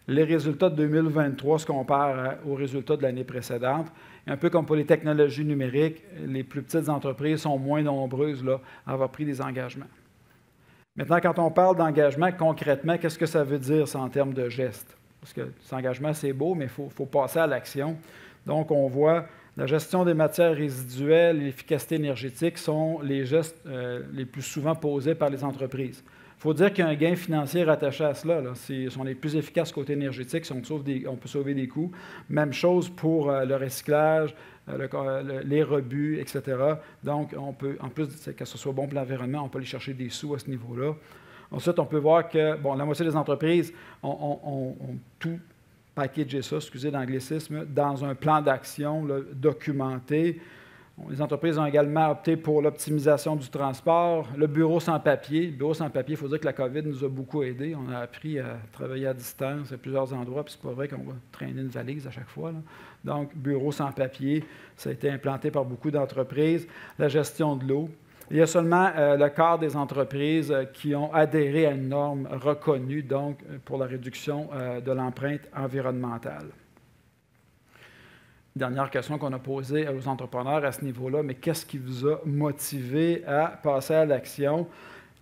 Les résultats de 2023 se comparent aux résultats de l'année précédente. Et un peu comme pour les technologies numériques, les plus petites entreprises sont moins nombreuses là, à avoir pris des engagements. Maintenant, quand on parle d'engagement, concrètement, qu'est-ce que ça veut dire ça, en termes de gestes? Parce que cet engagement, c'est beau, mais il faut passer à l'action. Donc, on voit la gestion des matières résiduelles, l'efficacité énergétique sont les gestes les plus souvent posés par les entreprises. Il faut dire qu'il y a un gain financier rattaché à cela. Si on est plus efficace côté énergétique, si on peut sauver des coûts. Même chose pour le recyclage, les rebuts, etc. Donc, on peut, en plus que ce soit bon pour l'environnement, on peut aller chercher des sous à ce niveau-là. Ensuite, on peut voir que la moitié des entreprises ont tout packagé ça, excusez l'anglicisme, dans un plan d'action documenté. Les entreprises ont également opté pour l'optimisation du transport, le bureau sans papier. Le bureau sans papier, il faut dire que la COVID nous a beaucoup aidés. On a appris à travailler à distance à plusieurs endroits, puis c'est pas vrai qu'on va traîner une valise à chaque fois, là. Donc, bureau sans papier, ça a été implanté par beaucoup d'entreprises. La gestion de l'eau. Il y a seulement le quart des entreprises qui ont adhéré à une norme reconnue, donc, pour la réduction de l'empreinte environnementale. Dernière question qu'on a posée aux entrepreneurs à ce niveau-là, mais qu'est-ce qui vous a motivé à passer à l'action?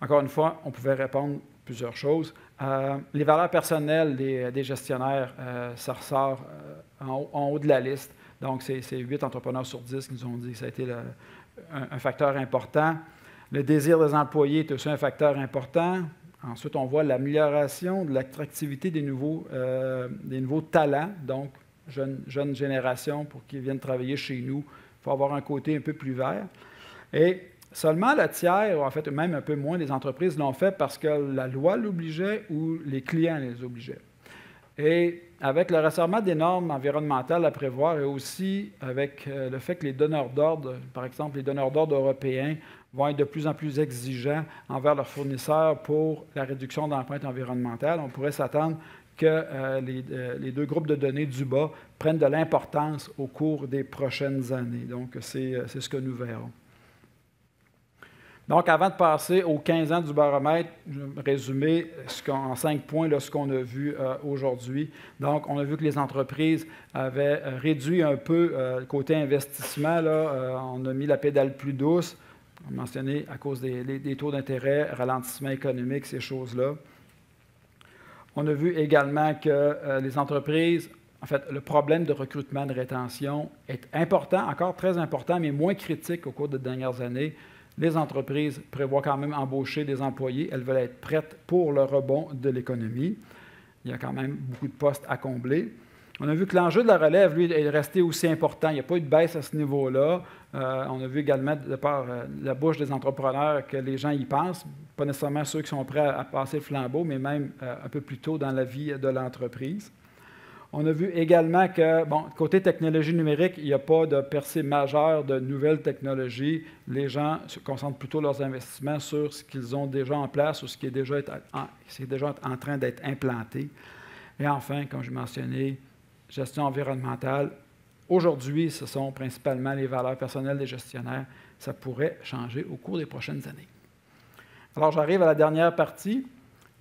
Encore une fois, on pouvait répondre plusieurs choses. Les valeurs personnelles des gestionnaires, ça ressort en haut de la liste. Donc, c'est 8 entrepreneurs sur 10 qui nous ont dit que ça a été un facteur important. Le désir des employés est aussi un facteur important. Ensuite, on voit l'amélioration de l'attractivité des nouveaux talents, donc jeune génération pour qu'ils viennent travailler chez nous. Il faut avoir un côté un peu plus vert. Et seulement le tiers, ou en fait même un peu moins, des entreprises l'ont fait parce que la loi l'obligeait ou les clients les obligeaient. Et avec le resserrement des normes environnementales à prévoir et aussi avec le fait que les donneurs d'ordre, par exemple les donneurs d'ordre européens, vont être de plus en plus exigeants envers leurs fournisseurs pour la réduction de l'empreinte environnementale, on pourrait s'attendre que les deux groupes de données du bas prennent de l'importance au cours des prochaines années. Donc, c'est ce que nous verrons. Donc, avant de passer aux 15 ans du baromètre, je vais résumer en 5 points là, ce qu'on a vu aujourd'hui. Donc, on a vu que les entreprises avaient réduit un peu le côté investissement. Là, on a mis la pédale plus douce, on a mentionné à cause des taux d'intérêt, ralentissement économique, ces choses-là. On a vu également que les entreprises, en fait, le problème de recrutement, de rétention est important, encore très important, mais moins critique au cours des dernières années. Les entreprises prévoient quand même embaucher des employés. Elles veulent être prêtes pour le rebond de l'économie. Il y a quand même beaucoup de postes à combler. On a vu que l'enjeu de la relève, lui, est resté aussi important. Il n'y a pas eu de baisse à ce niveau-là. On a vu également, de par la bouche des entrepreneurs, que les gens y pensent, pas nécessairement ceux qui sont prêts à passer le flambeau, mais même un peu plus tôt dans la vie de l'entreprise. On a vu également que, bon, côté technologie numérique, il n'y a pas de percée majeure de nouvelles technologies. Les gens se concentrent plutôt leurs investissements sur ce qu'ils ont déjà en place ou ce qui est déjà en train d'être implanté. Et enfin, comme je mentionnais, gestion environnementale. Aujourd'hui, ce sont principalement les valeurs personnelles des gestionnaires. Ça pourrait changer au cours des prochaines années. Alors, j'arrive à la dernière partie.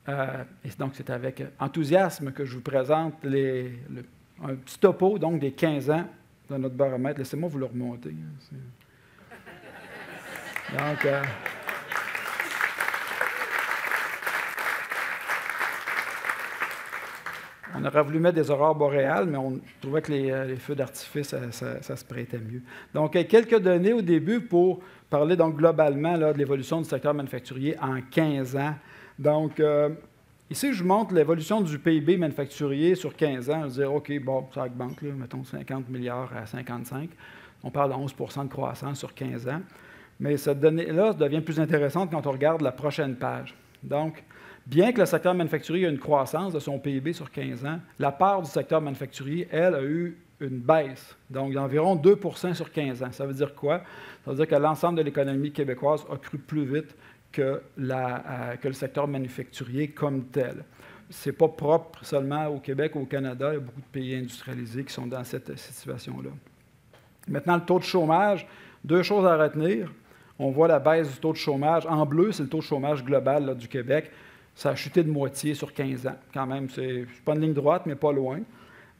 Et donc, c'est avec enthousiasme que je vous présente un petit topo donc, des 15 ans de notre baromètre. Laissez-moi vous le remonter. Donc, on aurait voulu mettre des aurores boréales, mais on trouvait que les feux d'artifice, ça se prêtait mieux. Donc, quelques données au début pour parler donc, globalement là, de l'évolution du secteur manufacturier en 15 ans. Donc, ici, je vous montre l'évolution du PIB manufacturier sur 15 ans. Je veux dire, OK, bon, ça augmente, là, mettons 50 milliards à 55. On parle de 11 de croissance sur 15 ans. Mais cette donnée-là devient plus intéressante quand on regarde la prochaine page. Donc, bien que le secteur manufacturier ait une croissance de son PIB sur 15 ans, la part du secteur manufacturier, elle, a eu une baisse, donc d'environ 2 sur 15 ans. Ça veut dire quoi? Ça veut dire que l'ensemble de l'économie québécoise a cru plus vite que le secteur manufacturier comme tel. Ce n'est pas propre seulement au Québec ou au Canada. Il y a beaucoup de pays industrialisés qui sont dans cette situation-là. Maintenant, le taux de chômage, 2 choses à retenir. On voit la baisse du taux de chômage. En bleu, c'est le taux de chômage global là, du Québec. Ça a chuté de moitié sur 15 ans. Quand même, c'est pas une ligne droite, mais pas loin.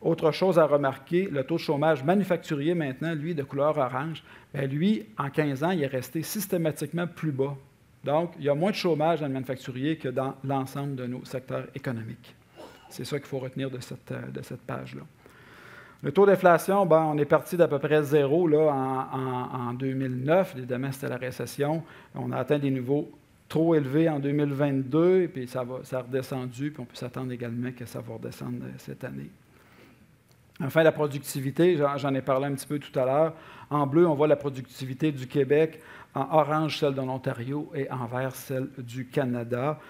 Autre chose à remarquer, le taux de chômage manufacturier maintenant, lui, de couleur orange, bien, lui, en 15 ans, il est resté systématiquement plus bas. Donc, il y a moins de chômage dans le manufacturier que dans l'ensemble de nos secteurs économiques. C'est ça qu'il faut retenir de cette page-là. Le taux d'inflation, ben, on est parti d'à peu près zéro là, en 2009. Évidemment, c'était la récession. On a atteint des niveaux trop élevés en 2022, et puis ça a redescendu, puis on peut s'attendre également que ça va redescendre cette année. Enfin, la productivité, j'en ai parlé un petit peu tout à l'heure. En bleu, on voit la productivité du Québec. En orange, celle de l'Ontario. Et en vert, celle du Canada.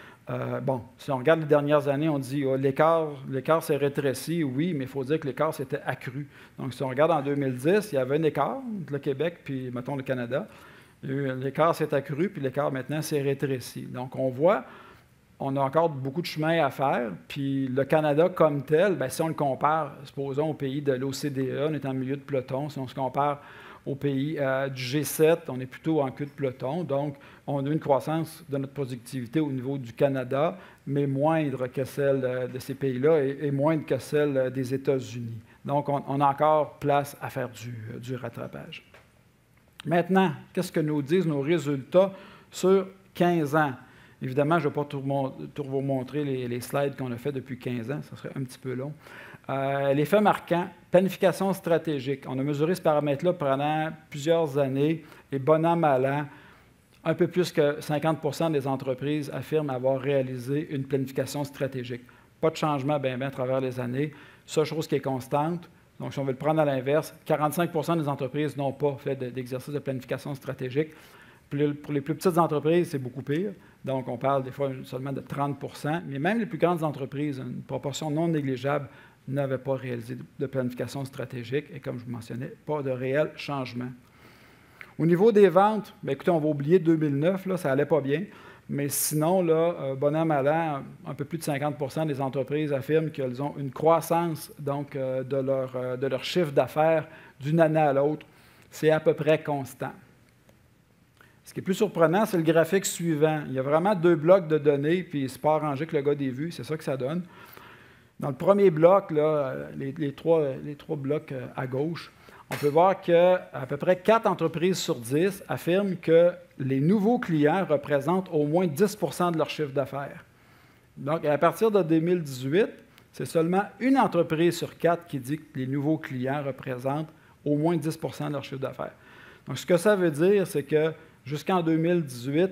Bon, si on regarde les dernières années, on dit l'écart s'est rétréci, oui, mais il faut dire que l'écart s'était accru. Donc, si on regarde en 2010, il y avait un écart entre le Québec puis, mettons, le Canada. L'écart s'est accru, puis l'écart maintenant s'est rétréci. Donc, on voit, on a encore beaucoup de chemin à faire. Puis le Canada comme tel, bien, si on le compare, supposons au pays de l'OCDE, on est en milieu de peloton. Si on se compare au pays du G7, on est plutôt en queue de peloton. Donc, on a une croissance de notre productivité au niveau du Canada, mais moindre que celle de ces pays-là et moindre que celle des États-Unis. Donc, on a encore place à faire du rattrapage. Maintenant, qu'est-ce que nous disent nos résultats sur 15 ans? Évidemment, je ne vais pas tout vous montrer les slides qu'on a fait depuis 15 ans, ça serait un petit peu long. Les faits marquants, planification stratégique. On a mesuré ce paramètre-là pendant plusieurs années et bon an, mal an, un peu plus que 50 des entreprises affirment avoir réalisé une planification stratégique. Pas de changement bien à travers les années. Seule chose qui est constante, donc si on veut le prendre à l'inverse, 45 des entreprises n'ont pas fait d'exercice de planification stratégique. Pour les plus petites entreprises, c'est beaucoup pire. Donc, on parle des fois seulement de 30 mais même les plus grandes entreprises, une proportion non négligeable, n'avaient pas réalisé de planification stratégique et, comme je vous mentionnais, pas de réel changement. Au niveau des ventes, bien, écoutez, on va oublier 2009, là, ça n'allait pas bien. Mais sinon, là, bon an, mal an, un peu plus de 50 des entreprises affirment qu'elles ont une croissance donc, de leur chiffre d'affaires d'une année à l'autre. C'est à peu près constant. Ce qui est plus surprenant, c'est le graphique suivant. Il y a vraiment 2 blocs de données, puis c'est pas arrangé que le gars des vues, c'est ça que ça donne. Dans le premier bloc, là, les trois blocs à gauche, on peut voir qu'à peu près 4 entreprises sur 10 affirment que les nouveaux clients représentent au moins 10 de leur chiffre d'affaires. Donc, à partir de 2018, c'est seulement une entreprise sur 4 qui dit que les nouveaux clients représentent au moins 10 de leur chiffre d'affaires. Donc, ce que ça veut dire, c'est que jusqu'en 2018,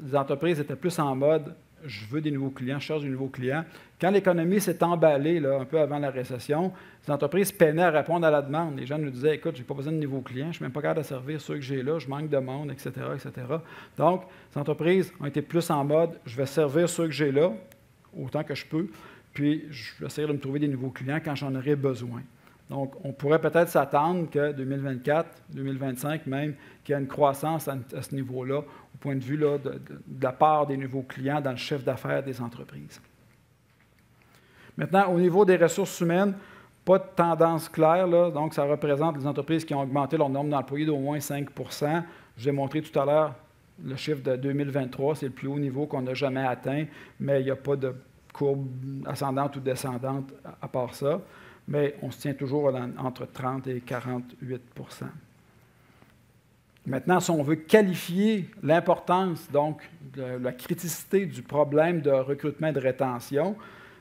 les entreprises étaient plus en mode « je veux des nouveaux clients, je cherche des nouveaux clients ». Quand l'économie s'est emballée, là, un peu avant la récession, les entreprises peinaient à répondre à la demande. Les gens nous disaient « écoute, je n'ai pas besoin de nouveaux clients, je ne suis même pas capable de servir ceux que j'ai là, je manque de monde, etc. etc. » Donc, les entreprises ont été plus en mode « je vais servir ceux que j'ai là, autant que je peux, puis je vais essayer de me trouver des nouveaux clients quand j'en aurai besoin ». Donc, on pourrait peut-être s'attendre que 2024, 2025 même, qu'il y ait une croissance à ce niveau-là, au point de vue là, de la part des nouveaux clients dans le chiffre d'affaires des entreprises. Maintenant, au niveau des ressources humaines, pas de tendance claire, là, donc ça représente les entreprises qui ont augmenté leur nombre d'employés d'au moins 5 Je vous ai montré tout à l'heure le chiffre de 2023, c'est le plus haut niveau qu'on n'a jamais atteint, mais il n'y a pas de courbe ascendante ou descendante à part ça. Mais on se tient toujours entre 30 et 48 Maintenant, si on veut qualifier l'importance, donc, de la criticité du problème de recrutement et de rétention,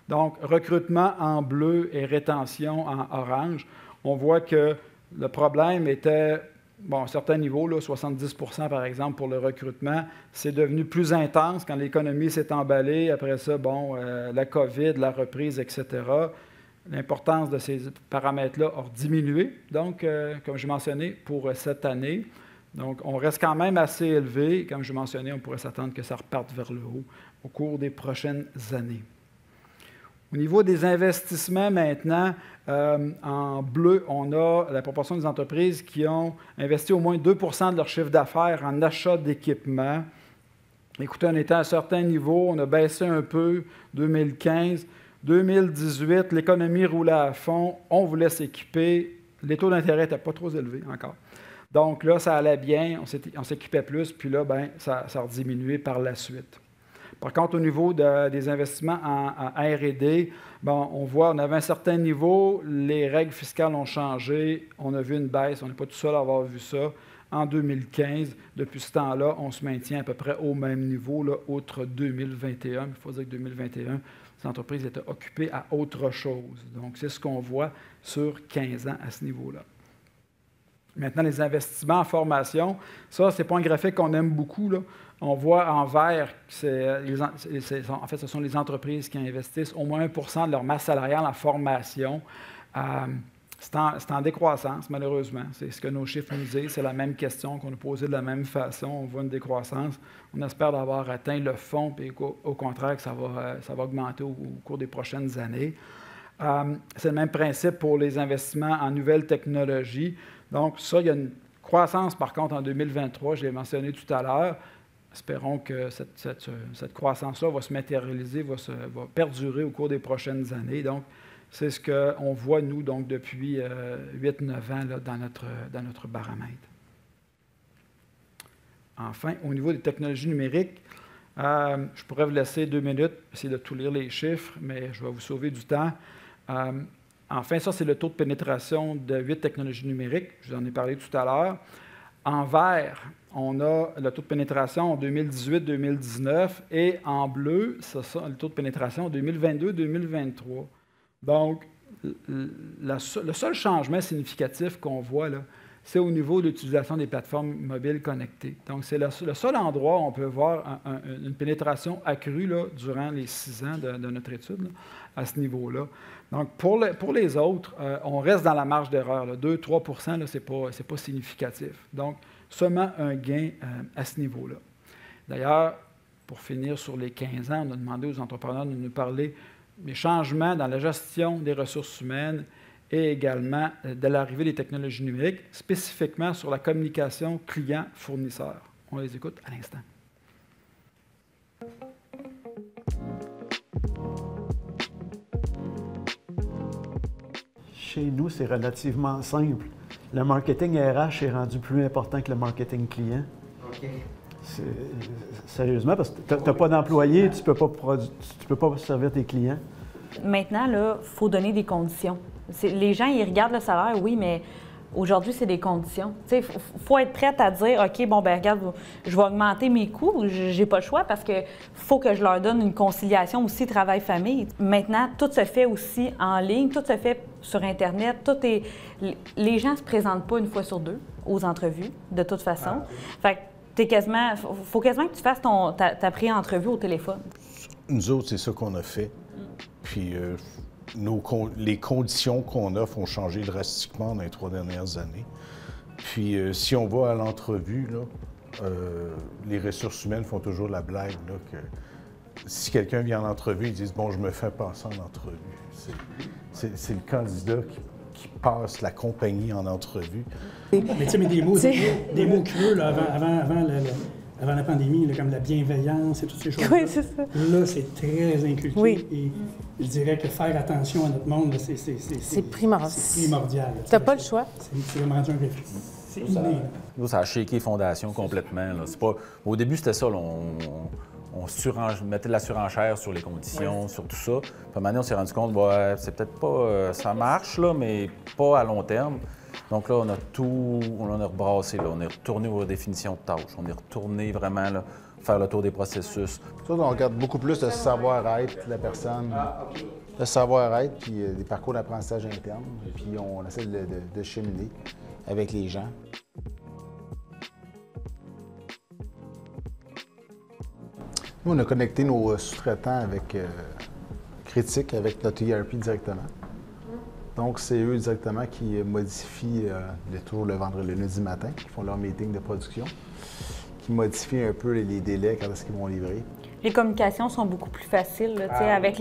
donc recrutement en bleu et rétention en orange, on voit que le problème était, bon, à un certain niveau, là, 70 par exemple pour le recrutement, c'est devenu plus intense quand l'économie s'est emballée. Après ça, bon, la COVID, la reprise, etc. L'importance de ces paramètres-là a diminué, donc, comme j'ai mentionné, pour cette année. Donc, on reste quand même assez élevé. Comme je mentionnais, on pourrait s'attendre que ça reparte vers le haut au cours des prochaines années. Au niveau des investissements maintenant, en bleu, on a la proportion des entreprises qui ont investi au moins 2 de leur chiffre d'affaires en achat d'équipement. Écoutez, on était à un certain niveau, on a baissé un peu, 2015. 2018, l'économie roulait à fond, on voulait s'équiper, les taux d'intérêt n'étaient pas trop élevés encore. Donc là, ça allait bien, on s'équipait plus, puis là, bien, ça a diminué par la suite. Par contre, au niveau des investissements en R&D, bon, on voit, on avait un certain niveau, les règles fiscales ont changé, on a vu une baisse, on n'est pas tout seul à avoir vu ça. En 2015, depuis ce temps-là, on se maintient à peu près au même niveau, là, outre 2021. Il faut dire que 2021, les entreprises étaient occupées à autre chose. Donc, c'est ce qu'on voit sur 15 ans à ce niveau-là. Maintenant, les investissements en formation, ça, ce n'est pas un graphique qu'on aime beaucoup, là. On voit en vert, en fait, ce sont les entreprises qui investissent au moins 1 de leur masse salariale en formation. C'est en décroissance, malheureusement. C'est ce que nos chiffres nous disent. C'est la même question qu'on nous posait de la même façon. On voit une décroissance. On espère d'avoir atteint le fond, puis au contraire, que ça va augmenter au cours des prochaines années. C'est le même principe pour les investissements en nouvelles technologies. Donc, ça, il y a une croissance, par contre, en 2023, je l'ai mentionné tout à l'heure. Espérons que cette croissance-là va se matérialiser, va perdurer au cours des prochaines années. Donc, c'est ce qu'on voit, nous, donc, depuis 8-9 ans là, dans notre baromètre. Enfin, au niveau des technologies numériques, je pourrais vous laisser 2 minutes, essayer de tout lire les chiffres, mais je vais vous sauver du temps. Enfin, ça, c'est le taux de pénétration de 8 technologies numériques. Je vous en ai parlé tout à l'heure. En vert, on a le taux de pénétration en 2018-2019 et en bleu, ça, le taux de pénétration en 2022-2023. Donc, le seul changement significatif qu'on voit, là, c'est au niveau de l'utilisation des plateformes mobiles connectées. Donc, c'est le seul endroit où on peut voir une pénétration accrue là, durant les 6 ans de notre étude, là, à ce niveau-là. Donc, pour les autres, on reste dans la marge d'erreur. 2-3 ce n'est pas significatif. Donc, seulement un gain à ce niveau-là. D'ailleurs, pour finir sur les 15 ans, on a demandé aux entrepreneurs de nous parler des changements dans la gestion des ressources humaines et également de l'arrivée des technologies numériques, spécifiquement sur la communication client-fournisseur. On les écoute à l'instant. Chez nous, c'est relativement simple. Le marketing RH est rendu plus important que le marketing client. OK. Sérieusement, parce que tu n'as pas d'employé, tu ne peux pas servir tes clients. Maintenant, il faut donner des conditions. Les gens, ils regardent le salaire, oui, mais aujourd'hui, c'est des conditions. Il faut être prête à dire, OK, bon, ben regarde, je vais augmenter mes coûts, j'ai pas le choix parce qu'il faut que je leur donne une conciliation aussi travail-famille. Maintenant, tout se fait aussi en ligne, tout se fait sur Internet, les gens ne se présentent pas une fois sur 2 aux entrevues, de toute façon. Fait que faut quasiment que tu fasses ta pré-entrevue au téléphone. Nous autres, c'est ça qu'on a fait. Puis les conditions qu'on offre ont changé drastiquement dans les 3 dernières années. Puis si on va à l'entrevue, les ressources humaines font toujours la blague là, que si quelqu'un vient en entrevue, ils disent « Bon, je me fais passer en entrevue ». C'est le candidat qui passe la compagnie en entrevue. Mais tu sais, des mots creux là, avant la pandémie, là, comme la bienveillance et toutes ces choses-là. Oui, c'est ça. Là, c'est très inculqué. Oui. Et je dirais que faire attention à notre monde, c'est primordial. Tu n'as pas le choix. C'est vraiment un réflexe. C'est inné. Ça a shaké Fondation complètement. Là. Au début, c'était ça. Là, on mettait de la surenchère sur les conditions, sur tout ça. Puis à un moment donné, on s'est rendu compte, c'est peut-être pas... ça marche, là, mais pas à long terme. Donc là, on a rebrassé, là. On est retourné aux définitions de tâches. On est retourné vraiment là, faire le tour des processus. Ça, on regarde beaucoup plus le savoir-être de la personne, le savoir-être, puis des parcours d'apprentissage interne. Puis on essaie de cheminer avec les gens. Nous, on a connecté nos sous-traitants avec Critique, avec notre ERP directement. Donc, c'est eux directement qui modifient toujours le lundi matin, qui font leur meeting de production, qui modifient un peu les délais quand est-ce qu'ils vont livrer. Les communications sont beaucoup plus faciles, là, avec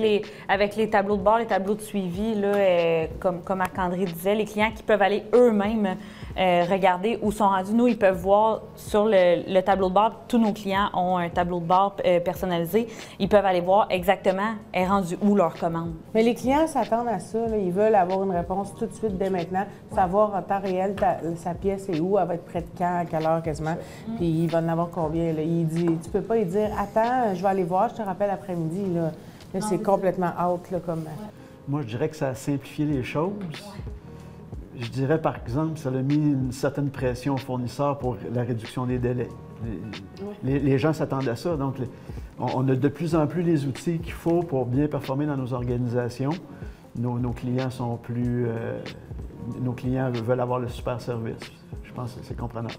les tableaux de bord, les tableaux de suivi, là, comme Marc-André disait, les clients qui peuvent aller eux-mêmes regarder où sont rendus. Nous, ils peuvent voir sur le tableau de bord, tous nos clients ont un tableau de bord personnalisé. Ils peuvent aller voir exactement est rendu où leur commande. Mais les clients s'attendent à ça. Là. Ils veulent avoir une réponse tout de suite, dès maintenant, savoir en temps réel sa pièce est où, elle va être prête quand, à quelle heure quasiment, puis il va en avoir combien. Là. Tu peux pas lui dire « Attends, je vais aller voir, je te rappelle après-midi. » Là, c'est complètement out là, comme... Moi, je dirais que ça a simplifié les choses. Je dirais, par exemple, ça a mis une certaine pression aux fournisseurs pour la réduction des délais. Les gens s'attendent à ça. Donc, on a de plus en plus les outils qu'il faut pour bien performer dans nos organisations. Nos clients sont plus... nos clients veulent avoir le super service. Je pense que c'est comprenable.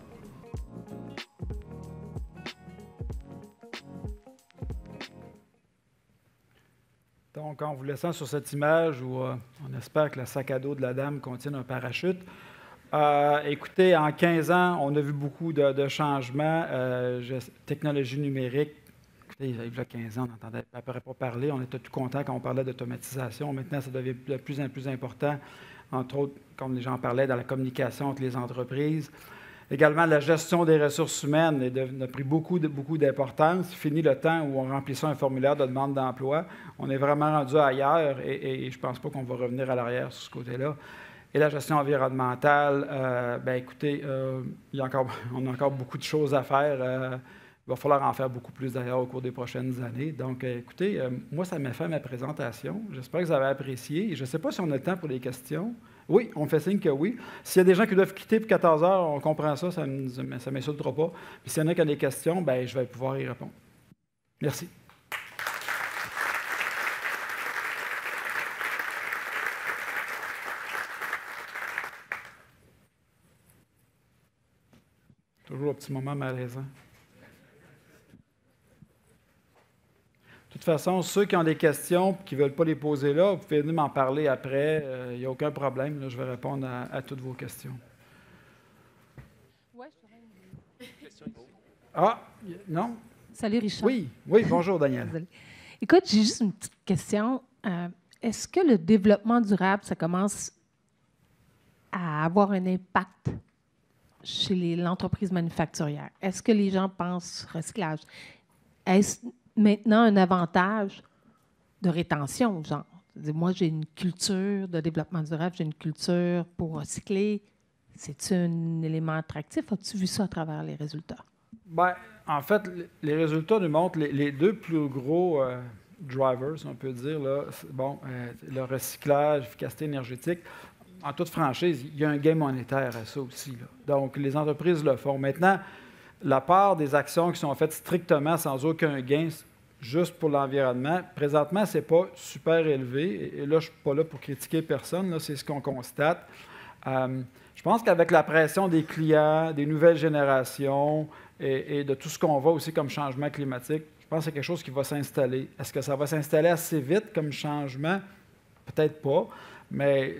Donc, en vous laissant sur cette image où on espère que le sac à dos de la dame contienne un parachute, écoutez, en 15 ans, on a vu beaucoup de changements. Technologie numérique, écoutez, il y a 15 ans, on n'entendait à peu près pas parler. On était tout contents quand on parlait d'automatisation. Maintenant, ça devient de plus en plus important, entre autres, comme les gens parlaient, dans la communication entre les entreprises. Également, la gestion des ressources humaines a pris beaucoup d'importance. Fini le temps où on remplissait un formulaire de demande d'emploi. On est vraiment rendu ailleurs et je ne pense pas qu'on va revenir à l'arrière sur ce côté-là. Et la gestion environnementale, écoutez, on a encore beaucoup de choses à faire. Il va falloir en faire beaucoup plus d'ailleurs au cours des prochaines années. Donc, écoutez, moi, ça m'a fait ma présentation. J'espère que vous avez apprécié. Je ne sais pas si on a le temps pour les questions. Oui, on fait signe que oui. S'il y a des gens qui doivent quitter pour 14 heures, on comprend ça, ça ne m'insultera pas. Puis s'il y en a qui ont des questions, je vais pouvoir y répondre. Merci. Toujours un petit moment malaisant. De toute façon, ceux qui ont des questions et qui ne veulent pas les poser là, vous pouvez venir m'en parler après. Il n'y a aucun problème. Là, je vais répondre à toutes vos questions. Oui, je une question. Ah, non? Salut, Richard. Oui, bonjour, Daniel. Désolée. Écoute, j'ai juste une petite question. Est-ce que le développement durable, ça commence à avoir un impact chez l'entreprise manufacturière? Est-ce que les gens pensent recyclage? Est-ce maintenant un avantage de rétention, genre? Moi, j'ai une culture de développement durable, j'ai une culture pour recycler. C'est-tu un élément attractif? As-tu vu ça à travers les résultats? Bien, en fait, les résultats nous montrent les deux plus gros drivers, on peut dire, là, le recyclage, l'efficacité énergétique. En toute franchise, il y a un gain monétaire à ça aussi, là. Donc, les entreprises le font. Maintenant, la part des actions qui sont faites strictement sans aucun gain, juste pour l'environnement, présentement, ce n'est pas super élevé. Et là, je ne suis pas là pour critiquer personne, là, c'est ce qu'on constate. Je pense qu'avec la pression des clients, des nouvelles générations et de tout ce qu'on voit aussi comme changement climatique, je pense que c'est quelque chose qui va s'installer. Est-ce que ça va s'installer assez vite comme changement? Peut-être pas, mais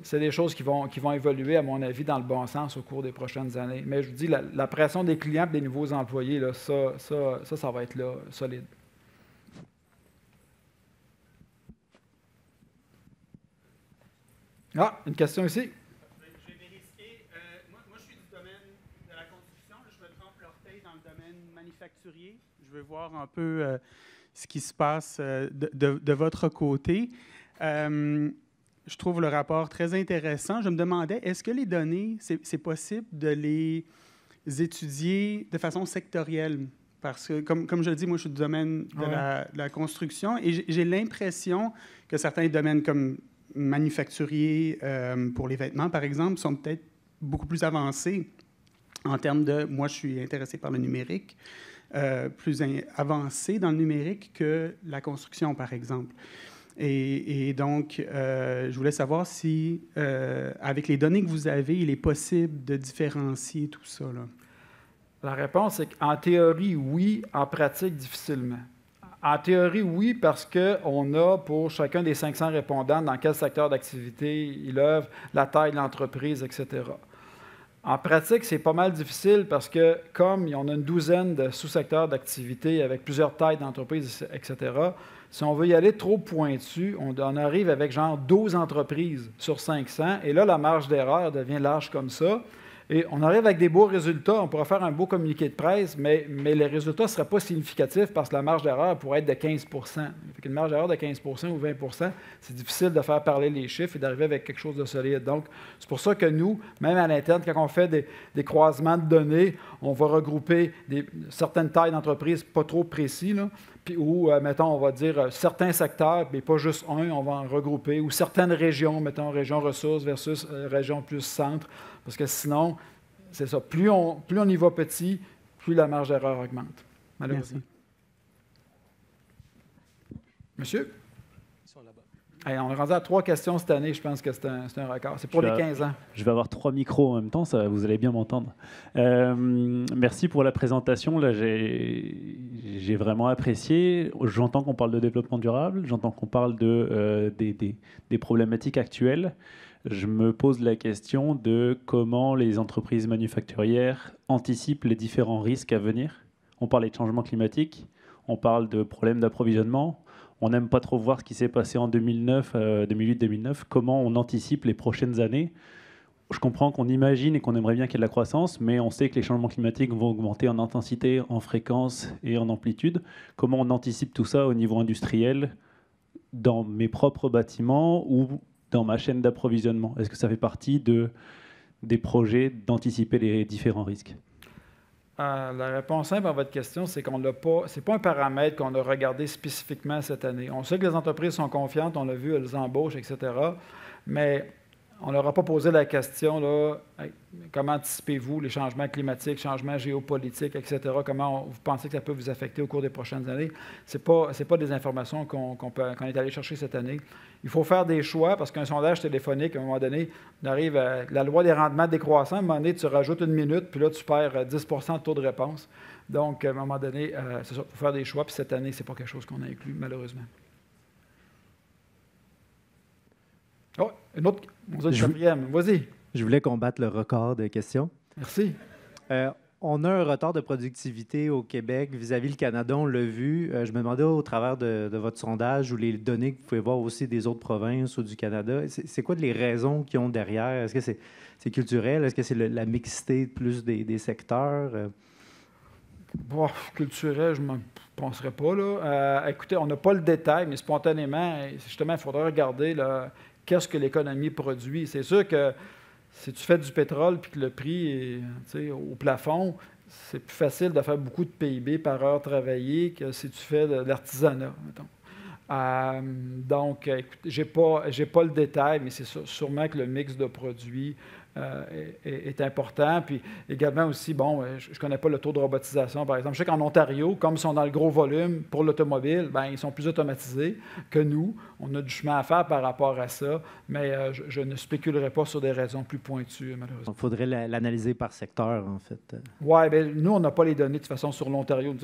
c'est des choses qui vont évoluer, à mon avis, dans le bon sens au cours des prochaines années. Mais je vous dis, la pression des clients et des nouveaux employés, là, ça va être là, solide. Ah, une question ici? Je vais vérifier. Moi, je suis du domaine de la construction. Là, je me trempe l'orteil dans le domaine manufacturier. Je veux voir un peu ce qui se passe de votre côté. Je trouve le rapport très intéressant. Je me demandais, est-ce que les données, c'est possible de les étudier de façon sectorielle? Parce que, comme je le dis, moi, je suis du domaine de la construction et j'ai l'impression que certains domaines comme manufacturier pour les vêtements, par exemple, sont peut-être beaucoup plus avancés en termes de... Moi, je suis intéressé par le numérique, plus avancé dans le numérique que la construction, par exemple. Et donc, je voulais savoir si, avec les données que vous avez, il est possible de différencier tout ça, là. La réponse est qu'en théorie, oui. En pratique, difficilement. En théorie, oui, parce qu'on a pour chacun des 500 répondants dans quel secteur d'activité il œuvre, la taille de l'entreprise, etc. En pratique, c'est pas mal difficile parce que, comme on a une douzaine de sous-secteurs d'activité avec plusieurs tailles d'entreprises, etc., si on veut y aller trop pointu, on arrive avec genre 12 entreprises sur 500, et là, la marge d'erreur devient large comme ça. Et on arrive avec des beaux résultats, on pourra faire un beau communiqué de presse, mais les résultats ne seraient pas significatifs parce que la marge d'erreur pourrait être de 15 Une marge d'erreur de 15 ou 20 c'est difficile de faire parler les chiffres et d'arriver avec quelque chose de solide. Donc, c'est pour ça que nous, même à l'interne, quand on fait des croisements de données, on va regrouper certaines tailles d'entreprises pas trop précis, là, ou, mettons, on va dire certains secteurs, mais pas juste un, on va en regrouper, ou certaines régions, mettons, région ressources versus région plus centre. Parce que sinon, c'est ça, plus on y va petit, plus la marge d'erreur augmente, malheureusement. Monsieur? Ils sont là-bas. Hey, on est rendu à 3 questions cette année, je pense que c'est un record. C'est pour les 15 ans. Je vais avoir 3 micros en même temps, ça, vous allez bien m'entendre. Merci pour la présentation. Là, j'ai j'ai vraiment apprécié. J'entends qu'on parle de développement durable, j'entends qu'on parle des problématiques actuelles. Je me pose la question de comment les entreprises manufacturières anticipent les différents risques à venir. On parle de changement climatique, on parle de problèmes d'approvisionnement. On n'aime pas trop voir ce qui s'est passé en 2008-2009. Comment on anticipe les prochaines années? Je comprends qu'on imagine et qu'on aimerait bien qu'il y ait de la croissance, mais on sait que les changements climatiques vont augmenter en intensité, en fréquence et en amplitude. Comment on anticipe tout ça au niveau industriel dans mes propres bâtiments ou dans ma chaîne d'approvisionnement? Est-ce que ça fait partie des projets d'anticiper les différents risques? La réponse simple à votre question, c'est qu'on l'a pas. C'est pas un paramètre qu'on a regardé spécifiquement cette année. On sait que les entreprises sont confiantes, on l'a vu, elles embauchent, etc. Mais on ne leur a pas posé la question, là, comment anticipez-vous les changements climatiques, changements géopolitiques, etc. Comment vous pensez que ça peut vous affecter au cours des prochaines années? Ce n'est pas des informations qu'on est allé chercher cette année. Il faut faire des choix parce qu'un sondage téléphonique, à un moment donné, on arrive à la loi des rendements décroissants. À un moment donné, tu rajoutes une minute, puis là, tu perds 10 % de taux de réponse. Donc, à un moment donné, c'est ça, il faut faire des choix. Puis cette année, ce n'est pas quelque chose qu'on a inclus, malheureusement. Oh, une autre. Quatrième. Vas-y. Je voulais combattre le record de questions. Merci. On a un retard de productivité au Québec vis-à-vis le Canada, on l'a vu. Je me demandais au travers de votre sondage ou les données que vous pouvez voir aussi des autres provinces ou du Canada, c'est quoi les raisons qu'ils ont derrière? Est-ce que c'est culturel? Est-ce que c'est la mixité plus des secteurs? Bon, culturel, je ne m'en penserais pas. Là. Écoutez, on n'a pas le détail, mais spontanément, justement, il faudrait regarder qu'est-ce que l'économie produit. C'est sûr que si tu fais du pétrole puis que le prix est au plafond, c'est plus facile de faire beaucoup de PIB par heure travaillée que si tu fais de l'artisanat, mettons. Donc, écoutez, j'ai pas le détail, mais c'est sûrement que le mix de produits est important. Puis également aussi, bon, je ne connais pas le taux de robotisation, par exemple. Je sais qu'en Ontario, comme ils sont dans le gros volume pour l'automobile, bien, ils sont plus automatisés que nous. On a du chemin à faire par rapport à ça, mais je ne spéculerai pas sur des raisons plus pointues, malheureusement. Il faudrait l'analyser par secteur, en fait. Oui, bien, nous, on n'a pas les données de toute façon sur l'Ontario.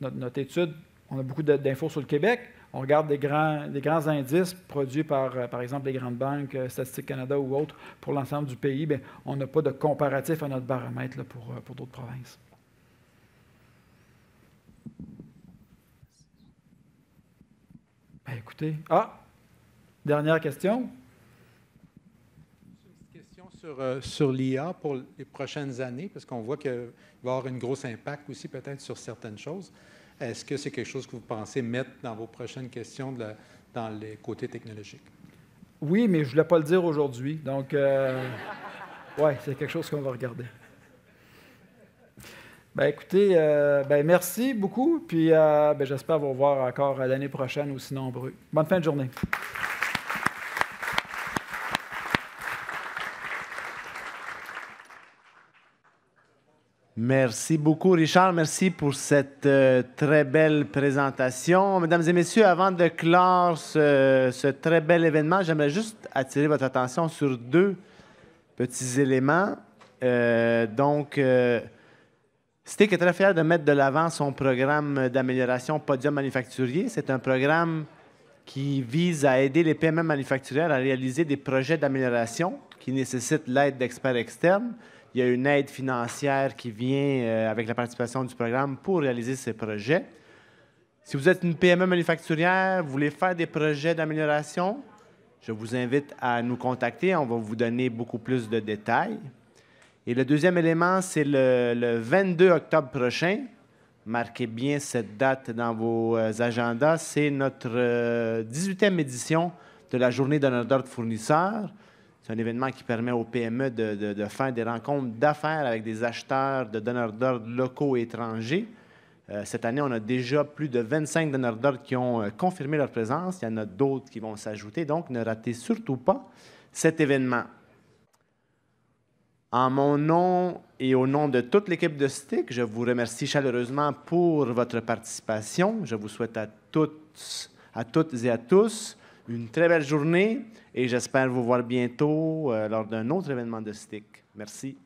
Notre étude, on a beaucoup d'infos sur le Québec. On regarde des grands indices produits par exemple, les grandes banques, Statistique Canada ou autres, pour l'ensemble du pays. Bien, on n'a pas de comparatif à notre baromètre là, pour d'autres provinces. Bien, écoutez. Dernière question. Une question sur l'IA pour les prochaines années, parce qu'on voit qu'il va y avoir un gros impact aussi peut-être sur certaines choses. Est-ce que c'est quelque chose que vous pensez mettre dans vos prochaines questions dans les côtés technologiques? Oui, mais je ne voulais pas le dire aujourd'hui. Donc, oui, c'est quelque chose qu'on va regarder. Bien, écoutez, merci beaucoup. Puis, j'espère vous revoir encore l'année prochaine aussi nombreux. Bonne fin de journée. Merci beaucoup, Richard. Merci pour cette très belle présentation. Mesdames et messieurs, avant de clore ce très bel événement, j'aimerais juste attirer votre attention sur deux petits éléments. STIC est très fier de mettre de l'avant son programme d'amélioration Podium manufacturier. C'est un programme qui vise à aider les PME manufacturières à réaliser des projets d'amélioration qui nécessitent l'aide d'experts externes. Il y a une aide financière qui vient avec la participation du programme pour réaliser ces projets. Si vous êtes une PME manufacturière, vous voulez faire des projets d'amélioration, je vous invite à nous contacter. On va vous donner beaucoup plus de détails. Et le deuxième élément, c'est le 22 octobre prochain. Marquez bien cette date dans vos agendas. C'est notre 18e édition de la Journée d'honneur d'ordre fournisseurs. C'est un événement qui permet aux PME de faire des rencontres d'affaires avec des acheteurs de donneurs d'ordre locaux et étrangers. Cette année, on a déjà plus de 25 donneurs d'ordre qui ont confirmé leur présence. Il y en a d'autres qui vont s'ajouter. Donc, ne ratez surtout pas cet événement. En mon nom et au nom de toute l'équipe de STIC, je vous remercie chaleureusement pour votre participation. Je vous souhaite à toutes et à tous une très belle journée et j'espère vous voir bientôt lors d'un autre événement de STIC. Merci.